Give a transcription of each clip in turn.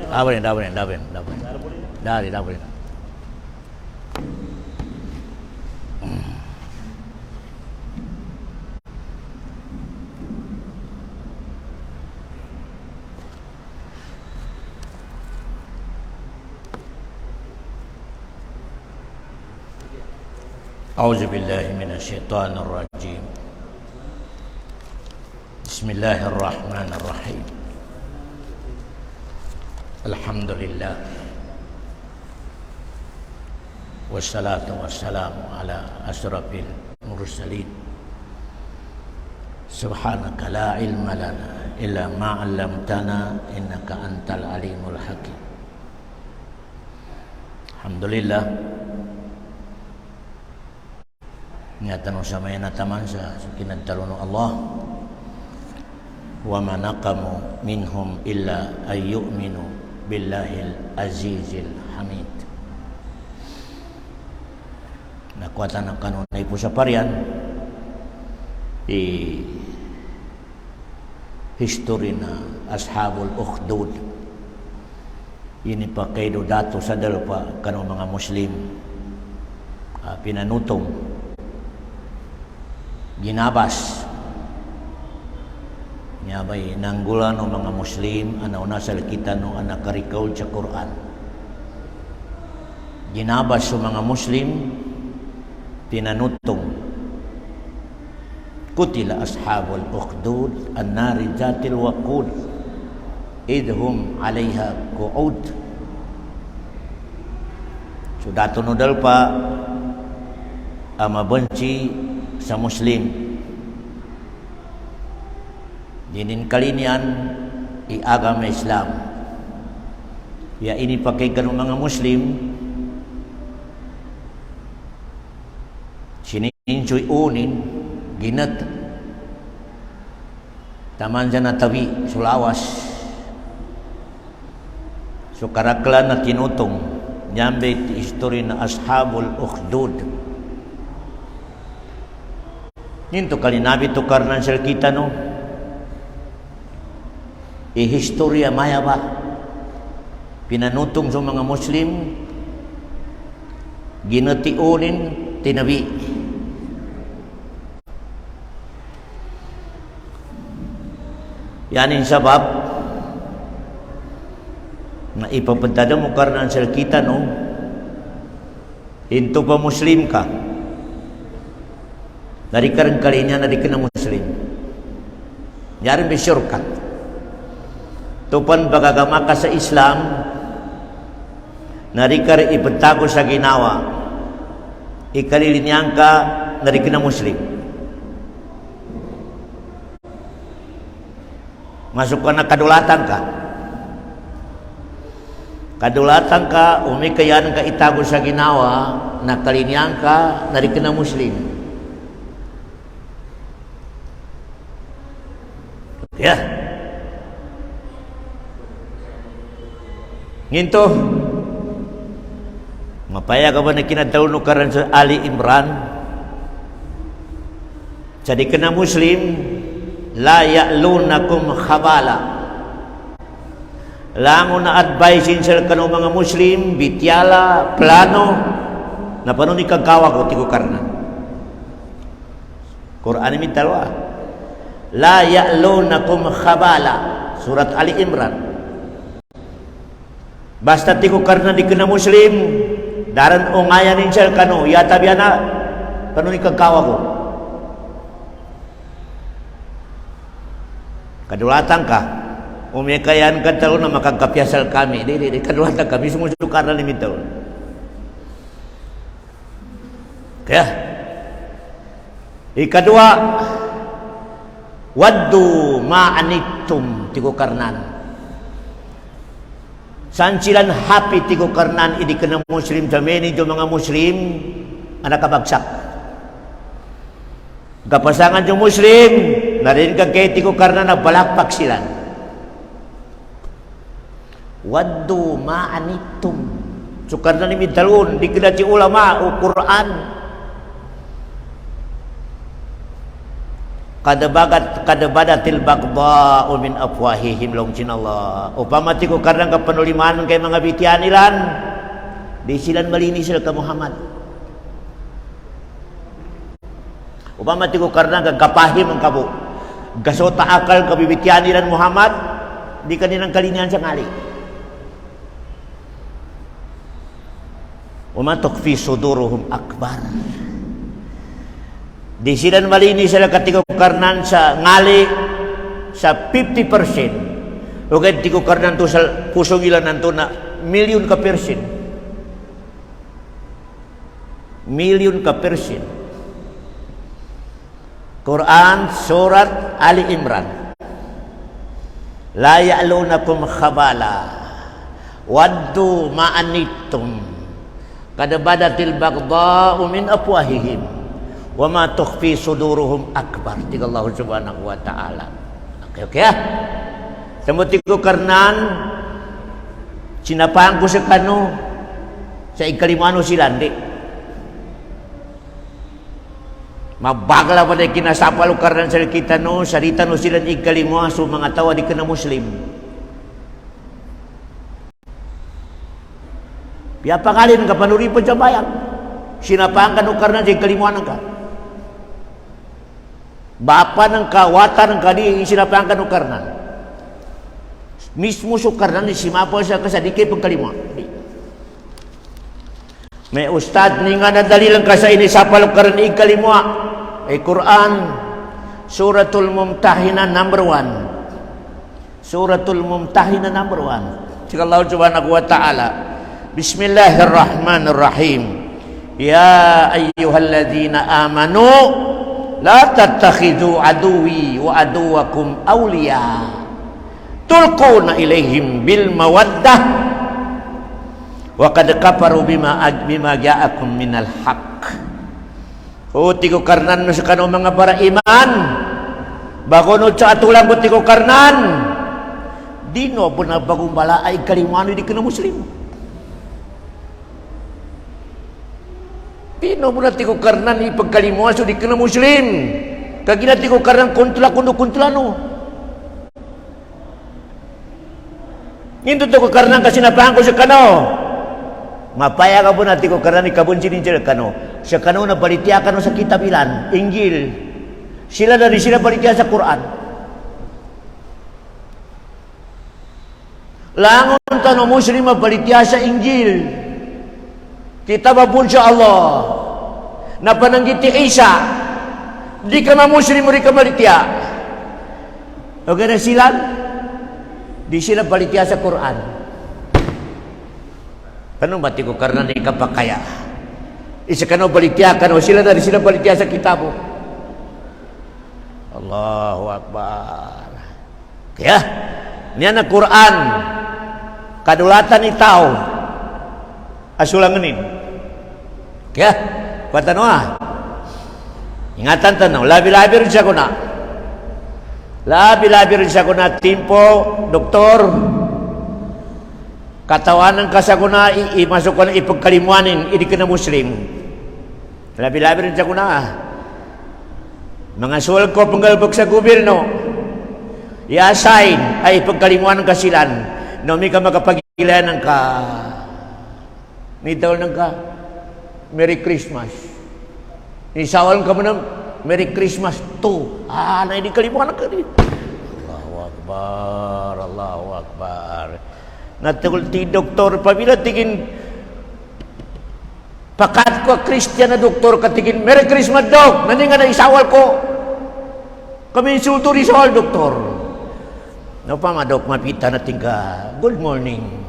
Dah boleh. Dah boleh. A'udzu billahi minasyaitonir rajim. Bismillahirrahmanirrahim. Alhamdulillah. Wassalatu wassalamu ala asyrafil mursalin. Subhanaka la ilma lana illa ma 'allamtana innaka antal alimul hakim. Alhamdulillah. Nyatan usama yana tamansa sukinan talunu Allah wa manaqamu minhum illa ayyuminu billahil azizil hamid. Nakuatan akan unay po sa parian history na ashabul ukhdud. Ini pa kay dato sa dalpa kanong mga Muslim pinanutong ginabas niya ba'y nanggulan ng mga Muslim anaw na sa lakitan ng nakarikaw sa Quran. Ginabas sa mga Muslim tinanutong kutila ashabul ukhdud an-nari zatil waqud idhum 'alayha qu'ud. So dato nodal pa mabenci sa Muslim dinin kalinian agama Islam ya ini pakai ganung mga Muslim sininchoy unin ginat taman dyan na tabi sulawas so karaklan na tinutong nyambe ti history na ashabul ukhdud. Ninto kali nabi tukar nan sel kita no. Historia maya ba pinanutong sa mga Muslim ginatiunin tinabi. Yanin sabab na ipapuntada mo karnan sel kita no. Into pa Muslim ka. Dari karang kalinya dari kena Muslim nyari bersyurkat tupan bagagama ka sa Islam narikar ibentago sa ginawa ikalilinyang ka dari kena Muslim masuk ka na kadulatan ka umikayan ka itago sa ginawa nakalinyang ka dari kena Muslim. Ya. Nginto mapaya ka ba na kinadawin karan sa Ali Imran jadi kena Muslim la ya'lunakum khabala lango na advicein sa kanong mga Muslim bityala plano na paano ni kagawa ko tigo karna Quran mi talwa la ya'lunakum khabala surat Ali Imran basta tigo karna di kena Muslim daran ongayan insel kano ya tabiana kano ni kagawa ko kadulatan ka umikayan ka talo na makagkapyasal kami di kadulatan kami sumusudo karna ni mitaw kaya ikadua waddu ma'anittum tigo karnan sansilan happy tigo karnan idi kena Muslim jameni jo mga Muslim anak kabagsak kapasangan jo Muslim narin kagay tigo karnan nagbalakpak sila waddu ma'anittum so karnan ni midalun di kena ci ulama o Quran Kad badatil baghdha'u min afwahihim long cinallah. Upama ti ko karang kapanuliman kay mga bitian ilan di silan malini sila ka Muhammad. Upama ti ko karang kagapahim ang kabo. Gasota akal kabibitian ilan Muhammad di kaninang kalinian sa ngali. Uma tukfi suduruhum akbar. Di silan malini sila katikukarnan sa ngali sa 50%. O kaya tikukarnan to sa pusong ilan nanto na milyon ka persen. Milyon ka persen. Quran Surat Ali Imran. La ya'lunakum khabala waddu ma'anittum kad badatil baghdha'u min afwahihim wa ma tukhfi suduruhum akbar. Tiga Allah subhanahu wa ta'ala. Okay ya. Samuti ko karnan sinapaan ko sa kano sa ikalimano silandi. Mabagla pa na kinasapalo karnan sa kita no sarita no silang ikalimo so mga tawa di ka na Muslim. Piya pangalin ka panuripod sa bayan. Sinapaan ka no karnan sa ikalimuan ka. Bapa ng kawatan ng kadi sinapang kanukarnan. Mismo sukarnan ni simapo sa kasadikay pagkalima. May ustad ni nga nadali lang ka sa inisapalok karan ikalima. Ay Quran Suratul Mumtahina number 1. Suratul Mumtahina number 1. Sika Allah subhanahu wa ta'ala. Bismillahirrahmanirrahim. Ya ayyuhalladzina amanu la tattakhidhu aduwi wa aduwakum awliya tulquna ilaihim bil mawaddah wa qad kafaru bima ja'akum minal haqq. Uti ko karnan no sa kano mga para iman bago sa atulang buti ko karnan dino po na bagong bala ay kalimano di ka na Muslim. Pino mo na tiko karnan ipagkalimuan so di ka na Muslim. Kagina tiko karnan kuntula no. Hindi tiko karnan kasi napahan ko sa kano. Mapaya ka po na tiko karnan ikabunsin din kano. Sa kano na balitya ka no sa kitabilan, Injil. Sila balitya sa Quran. Langon tano Muslim balitya sa Injil. Kita babun sa Allah na pananggiti Isa di ka Muslim uri ka balitya. O gana sila di sila balitya sa Quran. Kano bati ko karena ni kapakaya isa kano balitya kano sila dari sila balitya sa kitabo. Allahu Akbar. Kaya niya na Quran kadulatan itaw asulanganin. Kaya, patano ingatan tanong, labi-labi rin siya ko na. Labi-labi rin siya ko na, timpo, doktor, katawanan ka sa ko na, imasok ko na ipagkalimuanin, hindi ka na Muslim. Labi-labi rin siya ko na. Mga suwal ko, panggalbog sa gobyerno, i-assign, ay ipagkalimuanin ka silan, na may ka makapagilanan ka. Nitaw nang ka. Merry Christmas. Isawal ka mo na Merry Christmas 2. Na hindi kalimutan ka rin. Allahu Akbar, Allahu Akbar. Natul ti doktor pabila tingin pakat ko Christian na doktor katigin Merry Christmas dog. Nani nga na isawal ko. Kami insulto rin isawal doktor. No pa madok mapita natin ka. Good morning.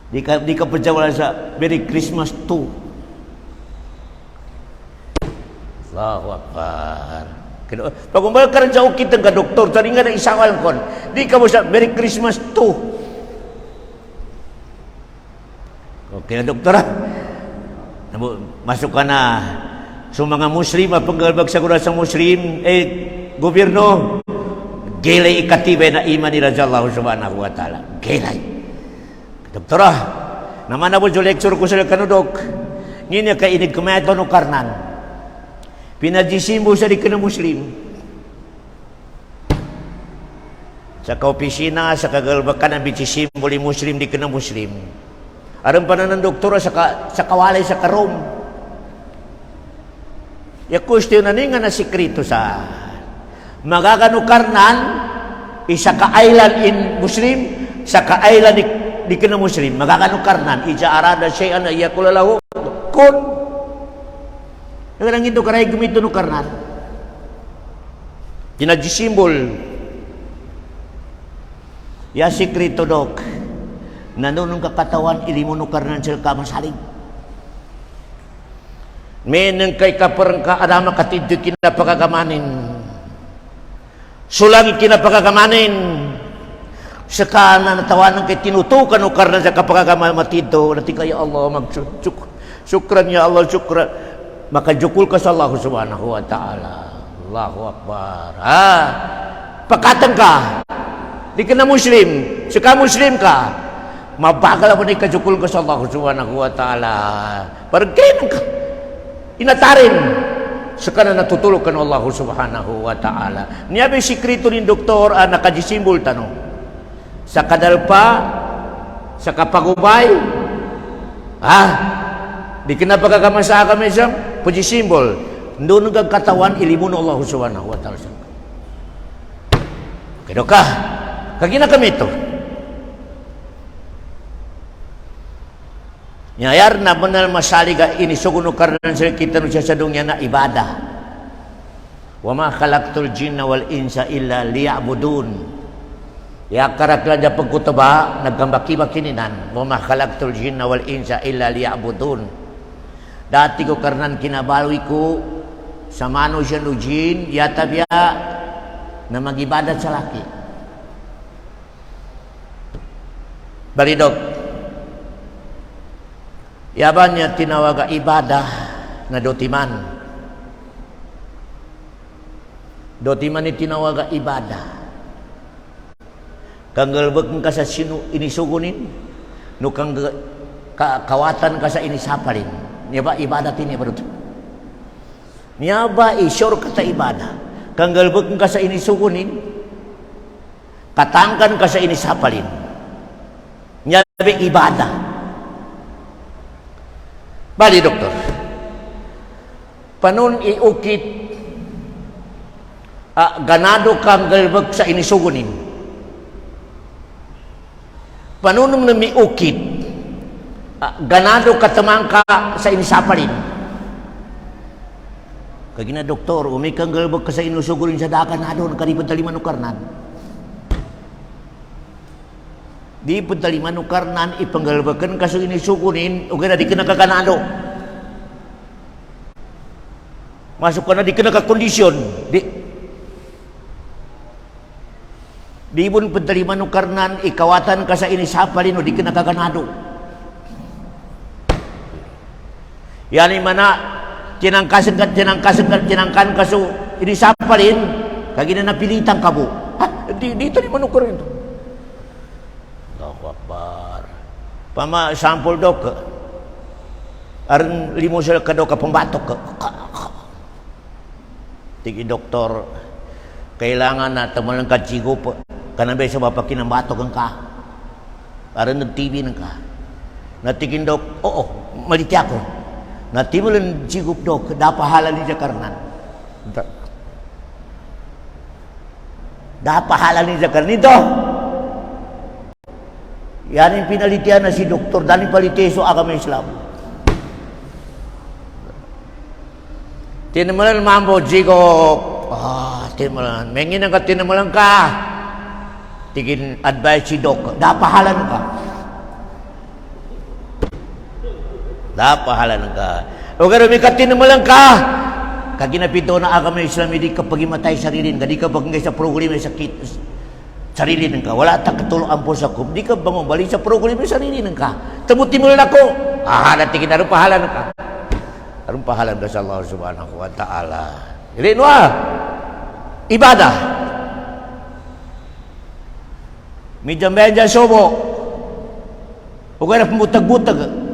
Di ka perjalanan sa Merry Christmas 2. Allahu Akbar. Pag umbal ka rin sa ukit ng ka-doktor, tari nga na isawal kon. Di ka mo sa Merry Christmas 2. Okay na, doktora. Masuk ka na. So mga Muslim, pagkalbag sa sa Muslim, gobyerno, gelay ikatibay na iman nila sa Allah subhanahu wa ta'ala. Gelay. Doktora, naman na po sa lecture ko sa kanudok. Ngayon ka inid kumaito no karnan. Pinajisimbo sa di ka na Muslim. Sa kaopisina, sa kagalbakan, ang bijisimbo ni Muslim, di ka na Muslim. Aram pa na ng doktora sa kawalay sa karom. Ya question na nga na sikrito sa magaganukarnan isa ka island in Muslim, sa ka island di ka na Muslim, magaganukarnan ija arada syai'an ayakulalahu kun nang ito karay gumito no karnan kinajisimbol ya sikrito dok nanunong kakatawan ilimuno karnan sila kamasalig meneng kay kaparang ka adama katidyo kinapagagamanin sulang kinapagagamanin saka na natawanan kay tinutukan o karnan sa kapagagaman matito nanti kaya Allah syukran ya Allah syukran makajukul ka sa Allah subhanahu wa ta'ala. Allahu Akbar. Pakatan ka di ka na Muslim saka Muslim ka mabagal mo ni kajukul ka sa Allah subhanahu wa ta'ala parang kayo ka inatarin saka na natutulog ka ng Allah subhanahu wa ta'ala. Niya ba sikrito ni doktor nakajisimbol tanong sa kadalpa sa kapagubay di ka na pagkakamasa kami siyang pajisimbol doon ng katawan ilimun Allah subhanahu wa ta'ala kaya ka kagina kami ito nyayar na benar masaliga ini suguno karena kita nusia sadungnya na ibadah wa ma khalaqtul jinna wal insa illa liya'budun ya karakter aja pagkutaba nagkambaki kininan wa ma khalaqtul jinna wal insa illa liya'budun dati ko karnan kinabalwi ko sa manusia no jin yata biya na magibadat sa laki balidog yaban niya tinawaga ibadah na dotiman ni tinawaga ibadah kanggalbek ka sa sino inisugunin no kang kawatan ka sa inisapalin niya ba ibadat ini baru niya ba isyur kata ibadah kanggalbek ka sa inisugunin katangkan ka sa inisapalin niya ba ibadah bali doktor panun iukit ganado kanggalbek sa inisugunin panunong na miukit ganado katamangka sa inisapalin kagina doktor umikang galbag ka sa inusugurin sa dakan na doon karibad taliman o karnan di pagtaliman o karnan ipanggalbagan ka sa inusugurin o gana di ka nakaganado masuk ka na di ka nakakondisyon di ibon pagtaliman o karnan ikawatan ka sa inisapalin o di ka nakaganado yani mana tinangkan kaso ini sapalin kagina napilitan kabo dito ni manukar ito Allahu Akbar pama sampul dok aron limo sila ka dok pembatok tigi doktor kailangan na tamalang ka jigup kana ba sa bapak kinambatok ka aron nag-TV nang ka natigin dok oo maliti ako natimulan jigup dok dapahala ni Jakarnan dapahala ni Jakarnan ito yan yung pinalitian na si doktor dali paliteso agama Islam tinamalan mambo jigup tinamalan mengin ang tinamalan ka tigin advice si dok dapahala ka pahala ka. O garo may katinamulang ka. Kaginapito na agama Islam hindi ka pagimatay sarilin ka. Di ka bagay sa problema sakit sarilin ka. Wala ta katuluan po sa kum. Di ka bangon balik sa problema sarilin ka. Tamuti mo lang ako. Natigin arong pahala ka. Arong pahala ka sa Allah subhanahu wa ta'ala. Ilin ibadah. Medya sobo. O garo pumutag-butag.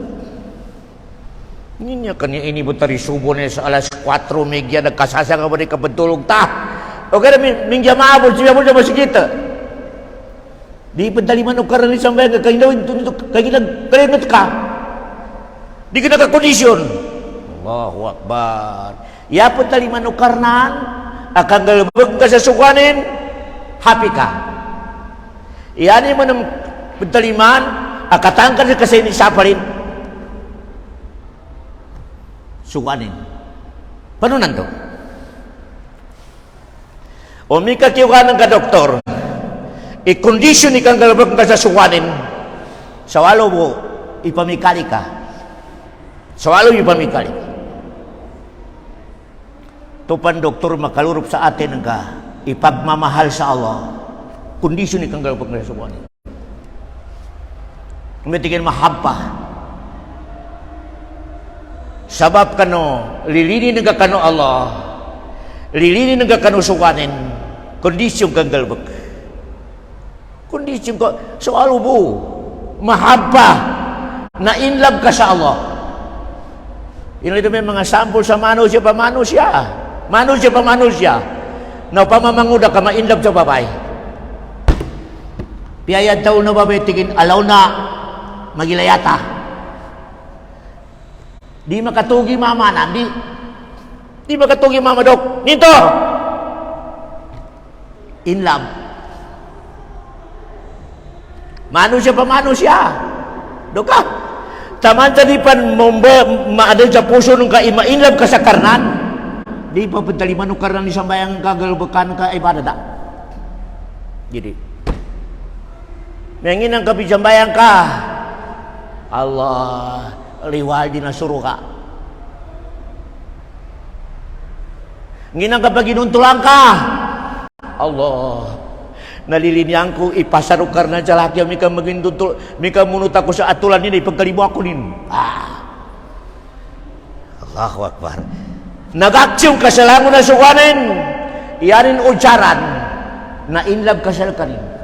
Ninya kanya ini butari subuh na sa alas 4 media nagkasasa nga ba ni kabentulog ta. O kaya mingya maabot siya mo siya masigita. Di pentaliman o karan ni sambayan ka kaginag ka. Di ka nakakondisyon. Allahu Akbar. Ya pentaliman o karnan akan galbag ka sa sukanin, happy ka. Iyan mo ng pentaliman akatangkan ka sa inisa pa rin. Sukanin. Paano nanto? O may kakiukanan ka doktor, i-condition ikang galabag ka sa sukanin, sa walo mo, ipamikali ka. Sa walo ipamikali ka. Tupan doktor makalurup sa atin ka, ipagmamahal sa Allah, kondisyon ikang galabag ka sa sukanin. Kumitigin mahabba. Sabab kano lilini nga kano Allah, lilini nga kano sukanin, kondisyon kang galbag, kondisyon ka so alubo mahabba na in love ka sa Allah. Ini ito may mga sample sa manusia pamanusia na pamamanguda ka ma in love sa babay. Piyayad daw na babay tingin alaw na magilayata. Di makatugi mama na, di makatugi mama dok. Nito! In love. Manusia pa manusia. Dok ka. Taman sa di pan maadal sa puso nung ka in love ka sa karnan. Di pa pantaliman nung karnan ni sambayang kagalbakan ka ibadada. Jadi. Mengin ang kapisambayang ka. Allah liwal di nasuro ka. Nginang kapag inuntulang ka, Allah, nalilinyang ko ipasarok ka na sa laki, mika magintuntul, mika munut ako sa atulan nila, ipagkalibo ako nin. Allahu Akbar. Nag-aksyon ka sa lango na sukanin, iyanin ujaran, na inlove ka sa kanin.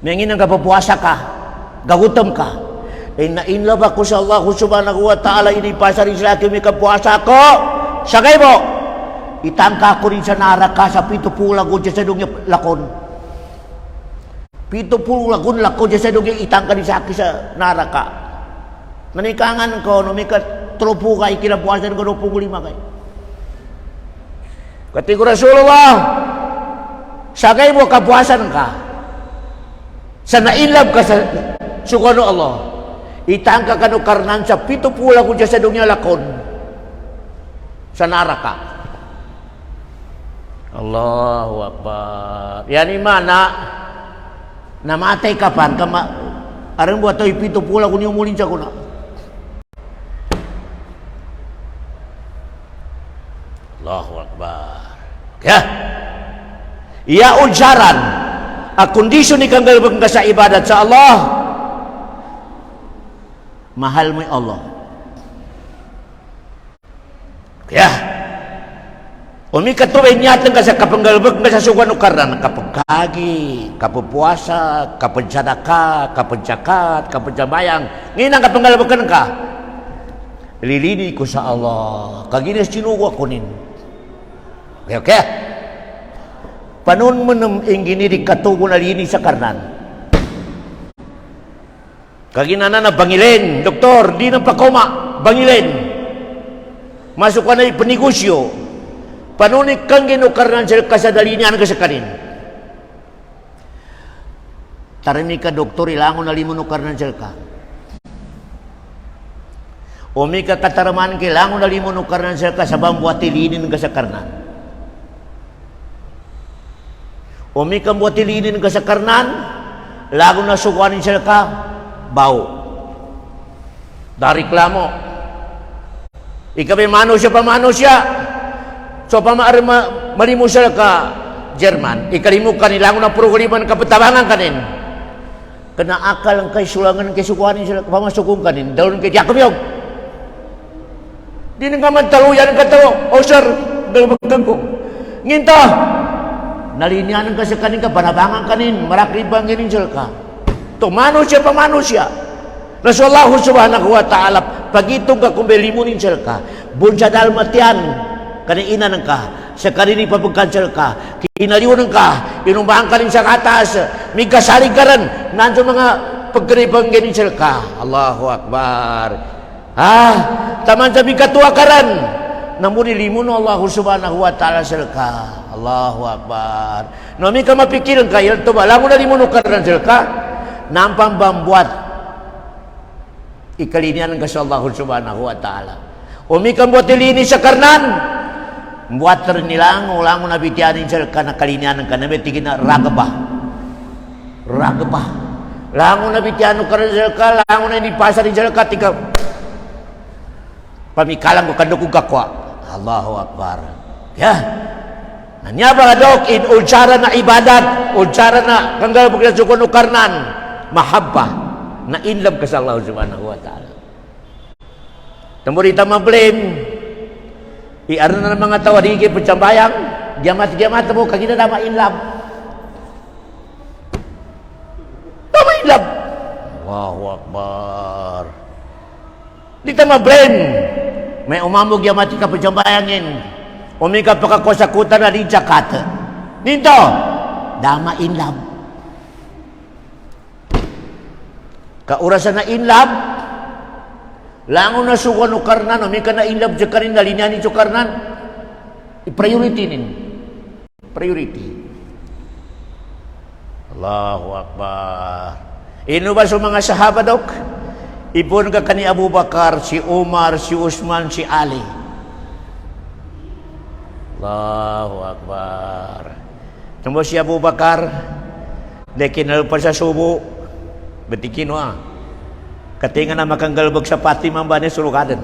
Mengin ang kapapuasa ka, gagutom ka. Na-inlove ako sa Allah subhanahu wa ta'ala, inipasarin sila kimi kapuasa ko. Sagay mo, itangka ko rin sa naraka sa pitupula ko dyan sa dungya lakon. Pitupula ko lakon dyan sa dungya itangka rin sa akin sa naraka. Manikangan ko, no, may katrupo ka, ikinapuasan ko, 25 kayo. Katigo Rasulullah, sagay mo kapuasan ka. Sa nailab ka sa sukano Allah, itangka ka no karnan sa pitupula ko dyan sa dunya lakon sa naraka. Allahu Akbar. Yan imana namatay ka pan arang buat to'y pitupula ko niyo mulin sa kuna. Allahu Akbar. Ya ujaran kondisyon ni kang galbag ka sa ibadat sa Allah, mahal mo Allah. Kaya umi katuwin niya ka sa kapanggalbag ka sa sugan o karan, kapagkagi, kapupuasa, kapagsadaka, kapagsakat, kapagsabayang. Ngayon ang kapanggalbag ka, lilini ko sa Allah, kaginas sinuwa ko nin. Okay. Panon mo nang inginirig katubo na lini sa karnan. Kaginana na bangilin, doktor, di nang pakoma, bangilin. Masuk ka na ipanegosyo. Panunik kang ginukarnan sa kasadalinan ka sa kanin. Tarimi ka, doktor, ilangon na limon nukarnan sa ka. O may kakataraman, kailangon na limon nukarnan sa ka sa bambuati linin ka sa karnan. O may kambuatilinin ka sa karnan, lago na sukuanin siya ka, bau. Dariklamo. Ikabi mano siya. So malimu siya ka, Jerman. Ikalimu ka nilango na programa kapatabangan kanin. Kena akal ang kay sulangan kay sukuanin siya, pamasukong kanin. Daun kay Jacob. Di nang kamantaluyan ka to. O sir, dalawag ko. Nginta. Nalinyanan ka sa kanin ka, banabangan kanin, marakribang ganin siya ka. Tumano siya, pamano siya. Rasulullah subhanahu wa ta'ala pagitung ka kumbelimunin ka bunsa dalmatian kanina nang ka sa kanini papagkansel ka kinaliwan ka inumbang ka rin sa katas migasaligaran nandiyo mga pagkaripang ganin ka. Allahu Akbar. Taman sa mikatuwa karan namunilimun Allah subhanahu wa ta'ala ka. Allahu Akbar. No mi ka mapikiran kayo to ba lang mo na limuno karan ka nampang bambuat ikalinian ng Allah subhanahu wa ta'ala. Umikang buat ilini sa karnan. Buat ternilang ulang na bitianin sa kalinian ng kanami tigin na ragaba. Ragaba. Lango na bitiano ka rin sa lango na inipasa rin sa tiga. Pamikalang ko kandukog kakwa. Allahu Akbar. Ya. Nanya ba dok in ulcara na ibadat, ulcara na kanggal bukla sukun karnan. Mahabba. Na in love ka sa Allah subhanahu wa ta'ala. Tamurita mablem iarna na mga tawarigi pagsambayang giamat mo kagina na ma in love. Tama in love. Allahu Akbar. Di ta mablem may umamog giamat ka pagsambayangin umi ka pakakosakutan na di jakat. Dito dama in love. Kaurasan na in love langon na sukan o karnan may ka na in love dyan ka rin nalinyanin sa karnan i-priority nin priority. Allahu Akbar. Ino ba sa mga sahaba dok ipon ka kani Abu Bakar, si Umar, si Usman, si Ali. Allahu Akbar. Tunggu si Abu Bakar dekinal pa sa subo betikin katingan na makanggalbag sa pati mambane sulukadan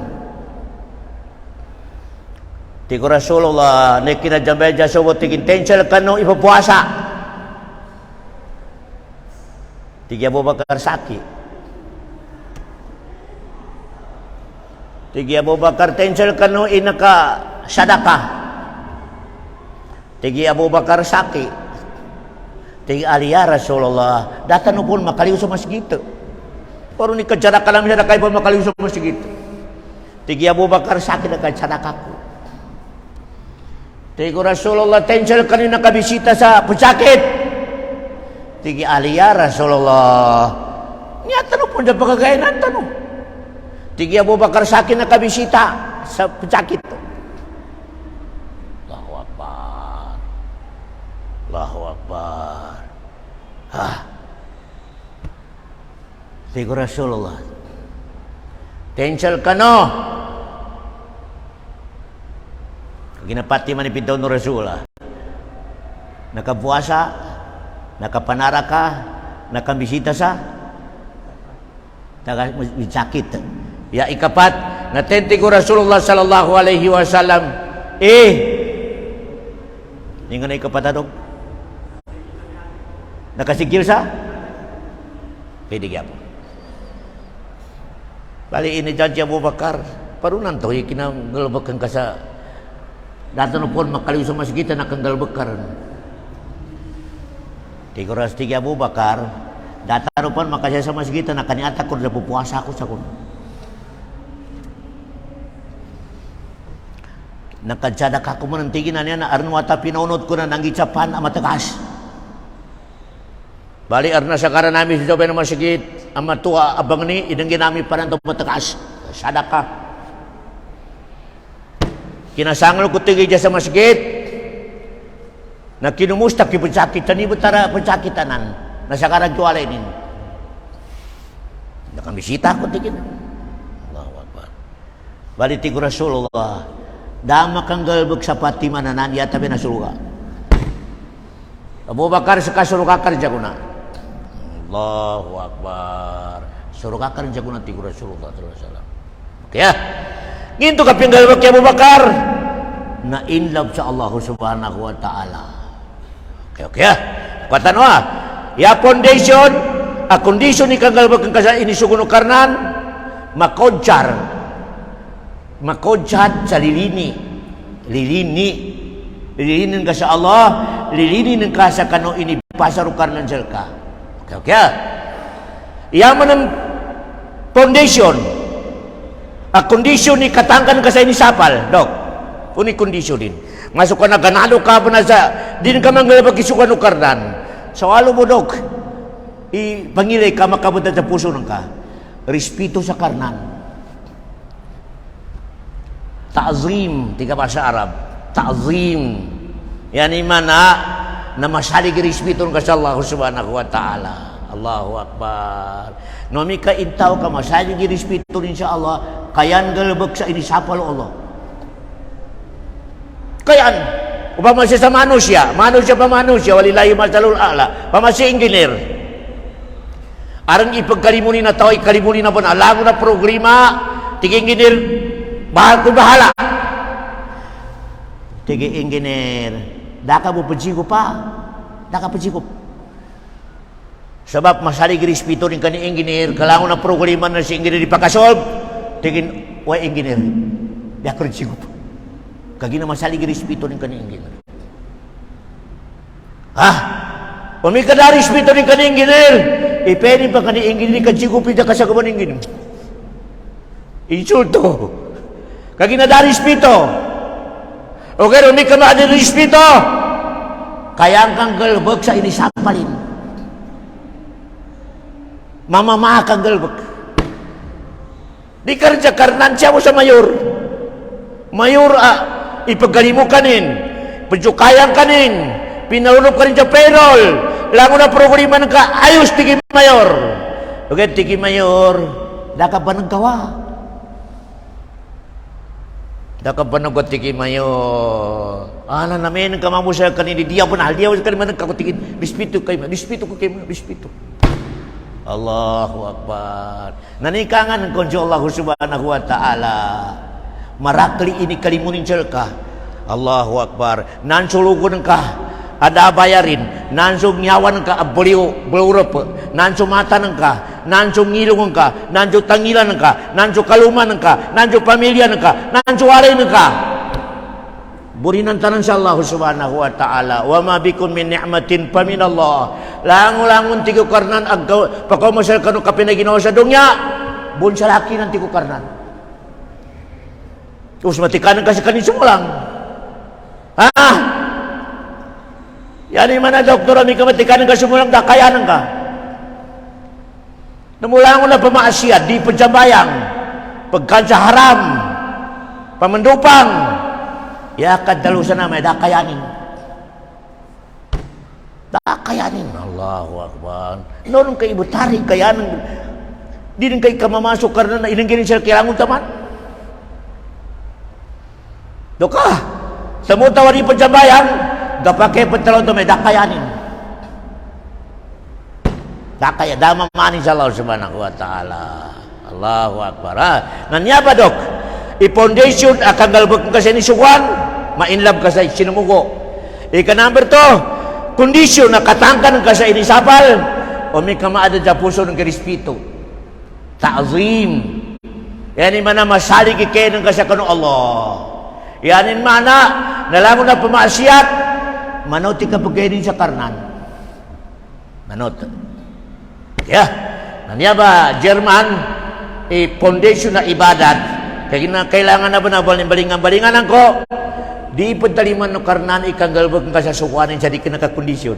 tigo Rasulullah nekina jambay jaso tikin tensel kano ipapuasa tigi Abu Bakar sakit tigi Abu Bakar tensel kano inaka sadaka tigi Abu Bakar sakit tigi aliya Rasulullah datan pun makaliw sa masjid pero ni kajara ka lang siya na kayo makaliw sa masjid tigi Abu Bakar sakit na kajadakaku tigi Rasulullah tensel kanina kabisita sa pesakit tigi aliya Rasulullah niya tanong pun dyan pagkagainan tanong tigi Abu Bakar sakit na kabisita sa pesakit Allahu Akbar Allahu Akbar. Tigo Rasulullah tensel ka no ginapati man ipintaw no Rasulullah nakapuasa nakapanara ka nakambisita sa sakit ya ikapat na tentigo Rasulullah sallallahu alaihi wasallam hindi nga na ikapatadog nakasigil sa pwede po bali ini janji Abu Bakar parunan to kinanggalbakan ka sa datan pun makaliw sa masjid na kanggalbakan tiguras tigi Abu Bakar datan pun makasya sa masjid na kaniata ko na pupuasa ako sa kun nakadyadak ako man ang tigin na niya na arnwata pinaunod ko na nanggicapan ang matagas bali arna sa karan namin sa dobe ng masjid ang matua abang ni inang ginami pa ng matagas sadaka kinasangol ko tigil dyan sa masjid na kinumusta kipunsakit tanibot tara punsakitanan na sa karan tuwalay nin nakamisita ko tigil Allahu Akbar bali tigo Rasulullah dama kang galbog sa pati mananan yata binasuluka Abu Bakar sa kasuluka karja ko na Allahu Akbar suruka karja ko na tigo Rasulullah sallallahu alaihi wasallam kaya ginto kaping galbog kay Abu Bakar na in love sa Allah subhanahu wa ta'ala kaya katan ya foundation a condition ni kang galbog kang kasa inisuguno karnan makodjar sa lilinin ka sa Allah lilinin ka sa kano inipasarukar ng jalka okay yaman ang foundation. A kondisyon ni katangkan ka sa inisapal, dok. Uni kondisyon din. Masuk ka na ganado ka pa na sa, din ka mangalabag isukan o karnan. So, alo mo, dok, pangilay ka, makabutan sa puso ng ka. Respeto sa karnan. Ta'zim, tiga bahasa Arab. Ta'zim. Yan imana na masalig respeto ng ka sa Allah subhanahu wa ta'ala. Allahu Akbar. Nomi ka intaw ka masalig respeto insya Allah, kayan galabag sa inisapal Allah. Kayan. Upama siya sa manusia pa manusia, walilahi masalul a'la. Upama siya engineer. Arang ipagkalimuni na tao, ikalimuni na po na alam mo na programa, tigi engineer, bahal ko bahala. Tigi engineer, daka mo pajigo pa. Daka pajigo. Sebab masalig respeto rin ka ni engineer, kalango na programa na si engineer ipakasolve, tigin, wa engineer, daka pajigo pa. Kagi na masalig respeto rin ka ni engineer. Umi ka na respeto rin ka ni engineer. Ipeni pa ka ni engineer, kajigo pida ka sa gaban engineer. Insulto. Kagi na da respeto. Okay, umi ka na respeto. Kaya kang galbag sa inisapalin. Mamama kang galbag. Di karja karnan siya mo sa mayor. Mayor, ipagalimu kanin, pencukayan kanin, pinaunup kanin sa payroll, lango na programa ka, ayos tiki mayor. Okay, tiki mayor, daka ba nagkawa? Daka ba nagkawa tiki mayor? Ano namin, kamamusa kanin, dia pun hal, dia kanin man nagkakutingin, bispito kayo, bispito ko kayo, bispito. Allahu Akbar. Nanikangan ng konjo Allah subhanahu wa ta'ala. Marakli ini kalimunin ka. Allahu Akbar. Nansulugon ka, ada bayarin. Nansug nyawan ka, beliau beurep. Nansu mata ka, nansu ngilung ka, nansu tangilan ka, nansu kaluman ka, nansu pamilya ka, nansu are ka. Burinan tanan sa Allah subhanahu wa ta'ala. Wa ma bikum min ni'matin pa min Allah. Langon-langon tigo karnan aggaw. Pakaw masal kanu kapinaginawa sa dunya. Bun sa laki ng tigo karnan. Terus matikanan kasi kanin sumulang. Yan mana doktor ami ka matikanan kasi sumulang dakayanan ka. Namulangon na pamaasiyat, di pagjabayang, pagkansa haram, pamendupang. Ya kadalusan na may dakayanin. Dakayanin. Allahu Akbar. Noon kay ibutari kayanin. Di rin kay kamamasok karena na inangginin siya kailangan taman. Doka, sa mga tawari pagjabayan, gapake pagtalaw ito may dakayanin. Dakaya, damamanin sa Allah subhanahu wa ta'ala. Allahu Akbar. Nanya ba, Dok? I-foundation, akan galbag ka sa inisuwan, ma-inlove ka sa sinumugo. Ika number 2, kondisyon, nakatangkan ka sa inisapal, o may kamaadad sa puso ng karispito. Ta'zim. Yanin mana masalig ikainin ka sa kanong Allah. Yanin mana, nalamon na pamaasiyat, manoti ka pagkainin sa karnan. Manot. Ya, nanya ba, Jerman, foundation na ibadat, kaya kailangan na ba na balingan-balingan ko? Di ipagtaliman no karnan ikanggalbag ka sa sukuanin siya di kinakakondisyon.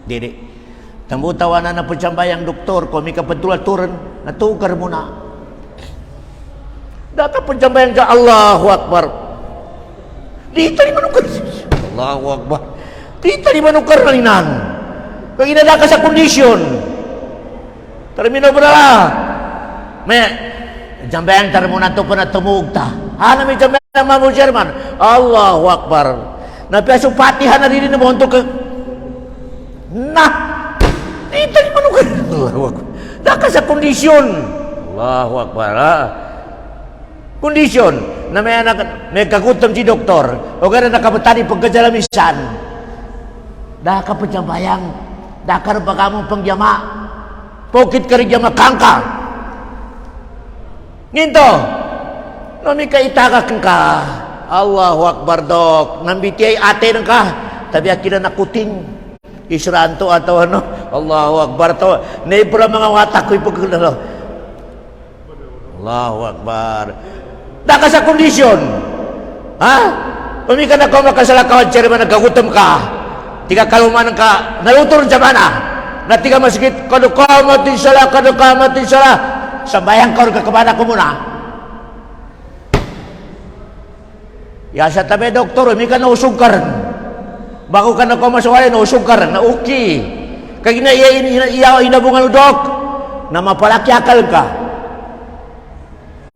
Dili. Tambutawanan na po siyang bayang doktor ko, may kapadulaturan, natukar mo na. Data po siyang bayang siya, Allahu Akbar. Di taliman no karnan. Allahu Akbar. Di taliman no karnan. Kaya inadaka sa kondisyon. Termino berala. May jambayang tarmuna to pa na tumugta. Hana may jambayang mamu Jerman. Allahu Akbar. Napiaso patihan na rin na mo untuk ke... Nah. Dito ni manukan. Allahu Akbar. Daka sa kondisyon. Allahu Akbar. Kondisyon. Na may kagutom si doktor. O gana nakapatani pagkajalamisan. Daka pa jambayang. Daka pa kamong pangyama. Pokit ka rin yama kangka. Nginto, nami ka itaka ka. Allahu Akbar, Dok. Nambiti ay ate ng ka. Tabi akira nakuting. Isranto atau ano. Allahu Akbar to. Nebra mga watak ko ipagkakalo. Allahu Akbar. Dah sa kondisyon. Ha? Pemikan ako makasalakawan siya naman nagagutom ka. Tiga kaluman ka, nalutor sa mana. Na tiga masakit, kadukamatin salah. Sambayang ka ka kabana ko muna. Ya sa tabi doktor, may ka nausog ka rin. Bago ka na kumasuwalay, nausog ka rin, na okay. Kaya iya inabungan dok, na mapalaki akal ka.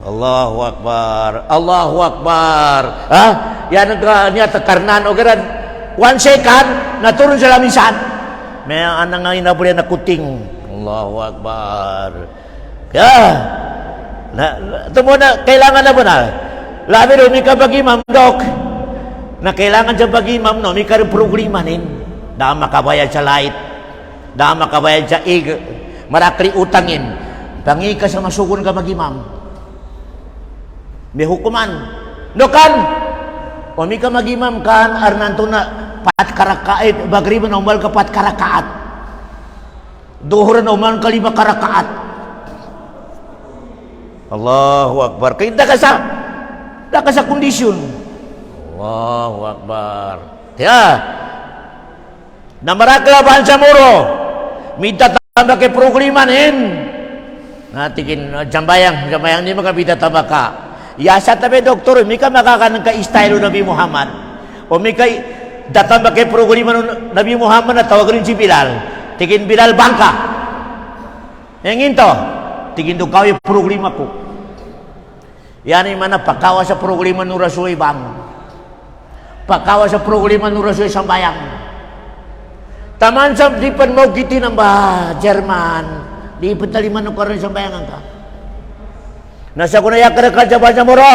Allahu Akbar, Allahu Akbar. Ha? Yan ang niya takarnan o garan. 1 second, naturun sa lamisan. May anang nga inabuli na kuting. Allahu Akbar. Kaya, ito muna, kailangan na mo na. Labi rin, may kabagimam, dok. Na kailangan sa bagimam, no, may karing problema nin. Dahil makabayad sa light. Dahil makabayad sa ig. Marakli utangin. Tangi ka sa masugon ka magimam. May hukuman. Dokan! O may ka magimam kan, arnanto na pat karakaat. Bagri mo na umal ka pat karakaat. Duhuran na umal ka 5 karakaat. Allahu Akbar. Kaya da ka sa kondisyon. Allahu Akbar. Kaya, namaraklabahan sa muro. Minta tambah kay problema nin. Natikin, jambayang di makabita tambah ka. Yasa tabi doktor, may ka makakanang ka-style Nabi Muhammad. O may ka datambah kay problema Nabi Muhammad na tawag rin si Bilal. Tikin Bilal bangka. Yang into, tikin do kawi problema ko. Yan ay mana pakawa sa problema ng Rasul bang. Pakawa sa problema ng Rasul sambayang. Taman sa di pan mo kiti ng ba Jerman. Di pataliman ng karon sambayangan ka. Nasa ko na yakar ka sa moro.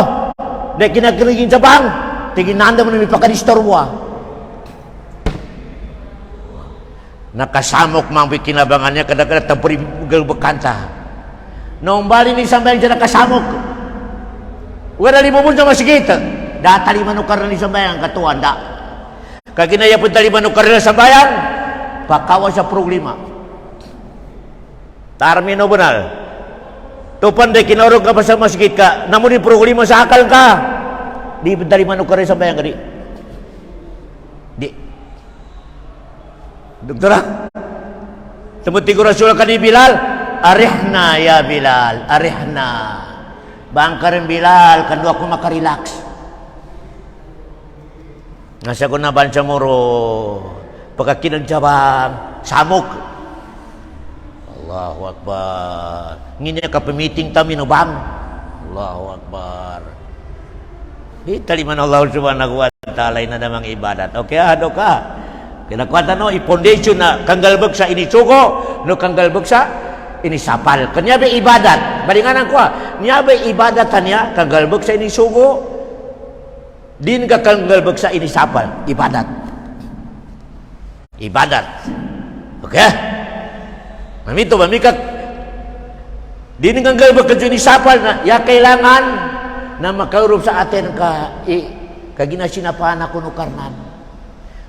De kinakirigin sa bang. Tingin nanda mo na may pakanistorbo. Nakasamok mang kinabangannya kadang-kadang tampuri galbekanta. Nung bali ni sambayang siya nakasamok. Wala di mo sa masigit. Datali manukar na ni sambayang katuan da. Kaginaya pun tali manukar na sambayang. Pakawa sa problema. Tarmino benar. Tupan de kinorog ka pa sa masigit ka. Namun di problema sa akal ka. Di tali manukar na sambayang ka di. Di. Doktora. Semuti ko Rasul ka ni Bilal. Arihna ya Bilal. Arihna. Bangkarin Bilal, kando ako makarelax. Nasa ko na bansa moro, pagkakinagdabang, samok. Allahu Akbar. Ngini ka meeting kami no bang. Allahu Akbar. Italiman Allah subhanahu wa ta'ala na namang ibadat. Okay, ado ka. Kinakuha no, i-foundation na kanggalbag sa inisugo, no kanggalbag sa inisapal. Kanya ba ibadat? Balinganan ko niya ba ibadat niya kanggalbag sa inisugo? Din ka kanggalbag sa inisapal. Ibadat. Ibadat. Okay? Mamito, mamikak. Din kanggalbag ka sa inisapal na ya kailangan na makaurop sa atin ka kaginasinapahan ako no karnan.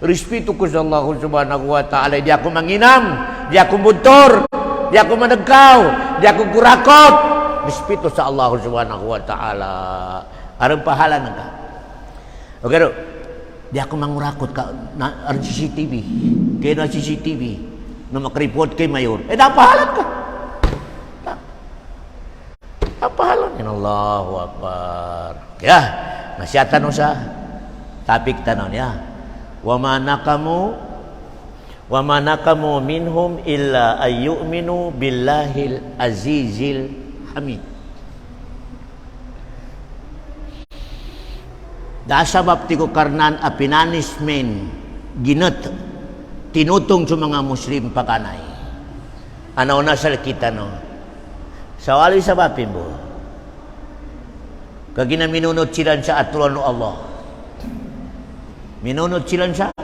Respeto ko sa Allah subhanahu wa ta'ala. Di ako manginam. Di ako buntor. Di ako managkaw, di ako kurakot. Respeto sa Allah subhanahu wa ta'ala. Arang pahala na ka. Okay, di ako mangurakot ka na CCTV. Kaya na CCTV na makreport kay Mayor. Napahalan ka. Napahalan. Allahu Akbar. Kaya, nasya tanong sa topik tanong niya. Wa ma nakamu minhum illa ayyuminu billahil azizil hamid. Dasabab ti ko karnan a pinanismen ginat tinutong sa mga Muslim pakanay. Ano na sa kita no? Sa wali sa bapin mo. Kagina minunod silan sa aturan no Allah. Minunod silan sa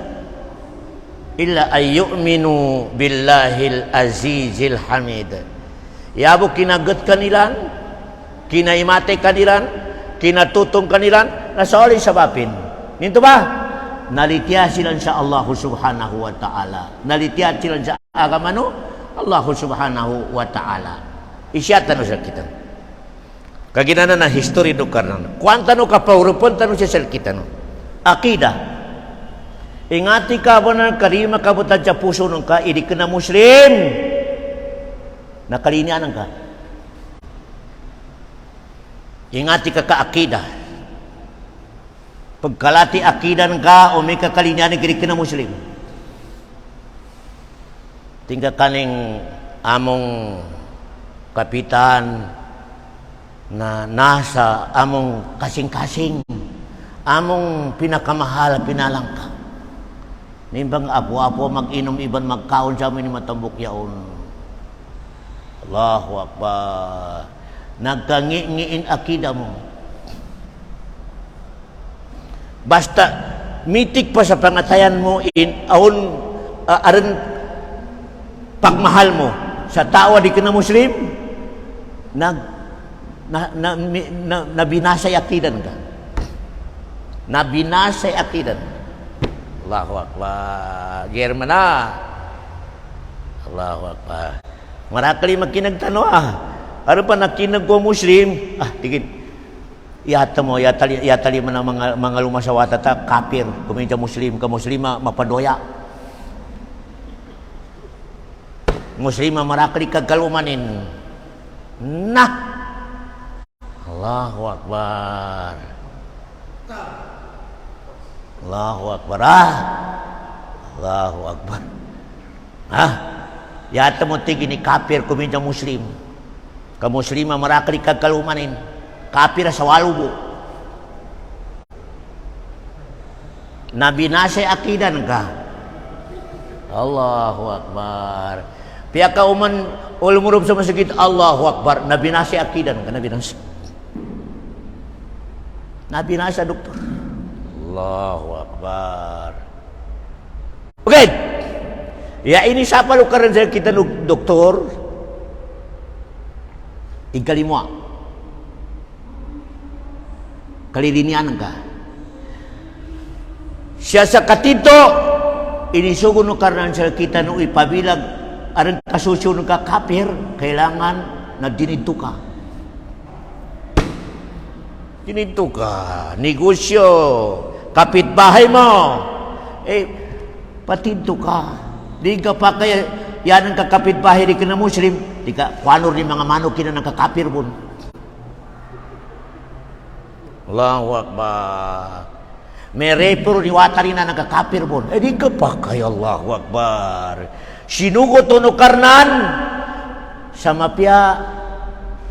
illa ayyuminu billahil azizil hamid. Yabo kinagat kanilan, kinaimate kanilan, kinatutong kanilan, nasali sa bapin. Ninto ba? Nalitya silan sa Allah subhanahu wa ta'ala. Nalitya silan sa agamano Allah subhanahu wa ta'ala. Isyatan sa kita. Kaginana na history do karnan. Kuanta no kapaurupan tano siya kita no. Akida. Ingati ka ba na karima ka butad sa puso nung ka, idi ka na Muslim. Nakalinianan ka. Ingati ka ka akida. Pagkalati akida ka, o may kakalinianan idi ka na Muslim. Tingka kaning among kapitan na nasa among kasing-kasing, among pinakamahal, pinalangka. Nimbang apo-apo mag-inom, iban magkaon sa amin ni matambok yaon. Allahu Akbar. Nagkangi-ngiin akida mo. Basta mitik pa sa pangatayan mo aron pagmahal mo sa tao di ka na Muslim, nabinasay akidan ka. Nabinasay akidan. Allahu Akbar. German na. Allahu Akbar. Marakali magkinagtano Ano pa nakinag ko Muslim? Tigit. Yata mo, yatali man ang mga lumasawata ta, kafir. Kuminta Muslim, ka Muslima, mapadoya. Muslima marakali kagalumanin. Allahu Akbar. Allahu Akbar. Allahu Akbar. Yata mo tigin ni kafir kuminta Muslim. Ka Muslima marakali kagalumanin. Kafir sa walubo. Nabinasay akidan ka. Allahu Akbar. Pia ka uman ulumurob sa masjid, Allahu Akbar. Nabinasay akidan ka. Nabinasay doktor. Allahu Akbar. Okay. Ya ini siapa lu karan saya kita doktor. Ikalimwa. Kalilinian ka. Siya sa katito, inisugo no karnan sa kita no ipabilag aron kasusyo no ka kafir, kailangan na dinito ka. Dinito ka, negosyo, kapitbahay mo. Patinto ka. Di ka pa kaya yan ang kakapitbahay di ka na Muslim, di ka kuanor ni mga manok kina ng kakapir mo. Allahu Akbar. May repro ni watari na nagkakapir mo. Di ka pa kaya Allahu Akbar. Sinugot no karnan sa mapya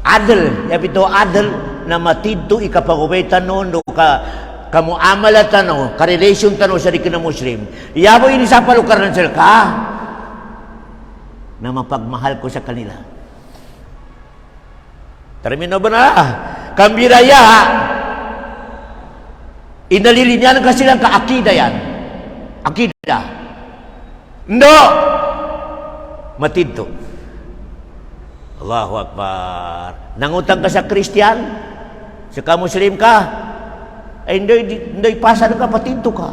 adel. Yapito adel na matidto ikapagubaytan no ka kamuamalatan no, ka-relation tano sa di ka na Muslim. Yabo ini sa palukar ng sila ka na mapagmahal ko sa kanila. Termino ba na? Kambiraya, inalilinyan ka silang ka-akida yan. Akida. No! Matidto. Allahu Akbar. Nangutang ka sa Christian, sa ka-Muslim ka, ay hindi pasa ka, patinto ka.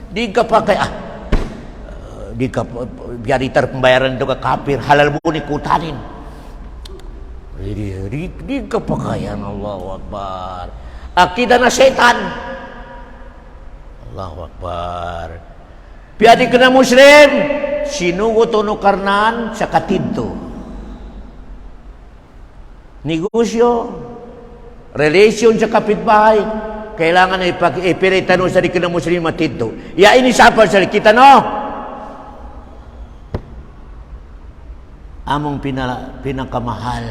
Di ka pa kaya, di ka biaritar pembayaran do ka kafir, halal mo ni kutanin. Di ka pa kaya, Allahu Akbar. Akida na setan. Allahu Akbar. Piadi ka na Muslim, sinugot no karnan sa katinto. Negosyo, relation sa kapitbahay, kailangan na ipilitan sa di ka na Muslim matito. Ya ini siapa sa kita no? Among pinakamahal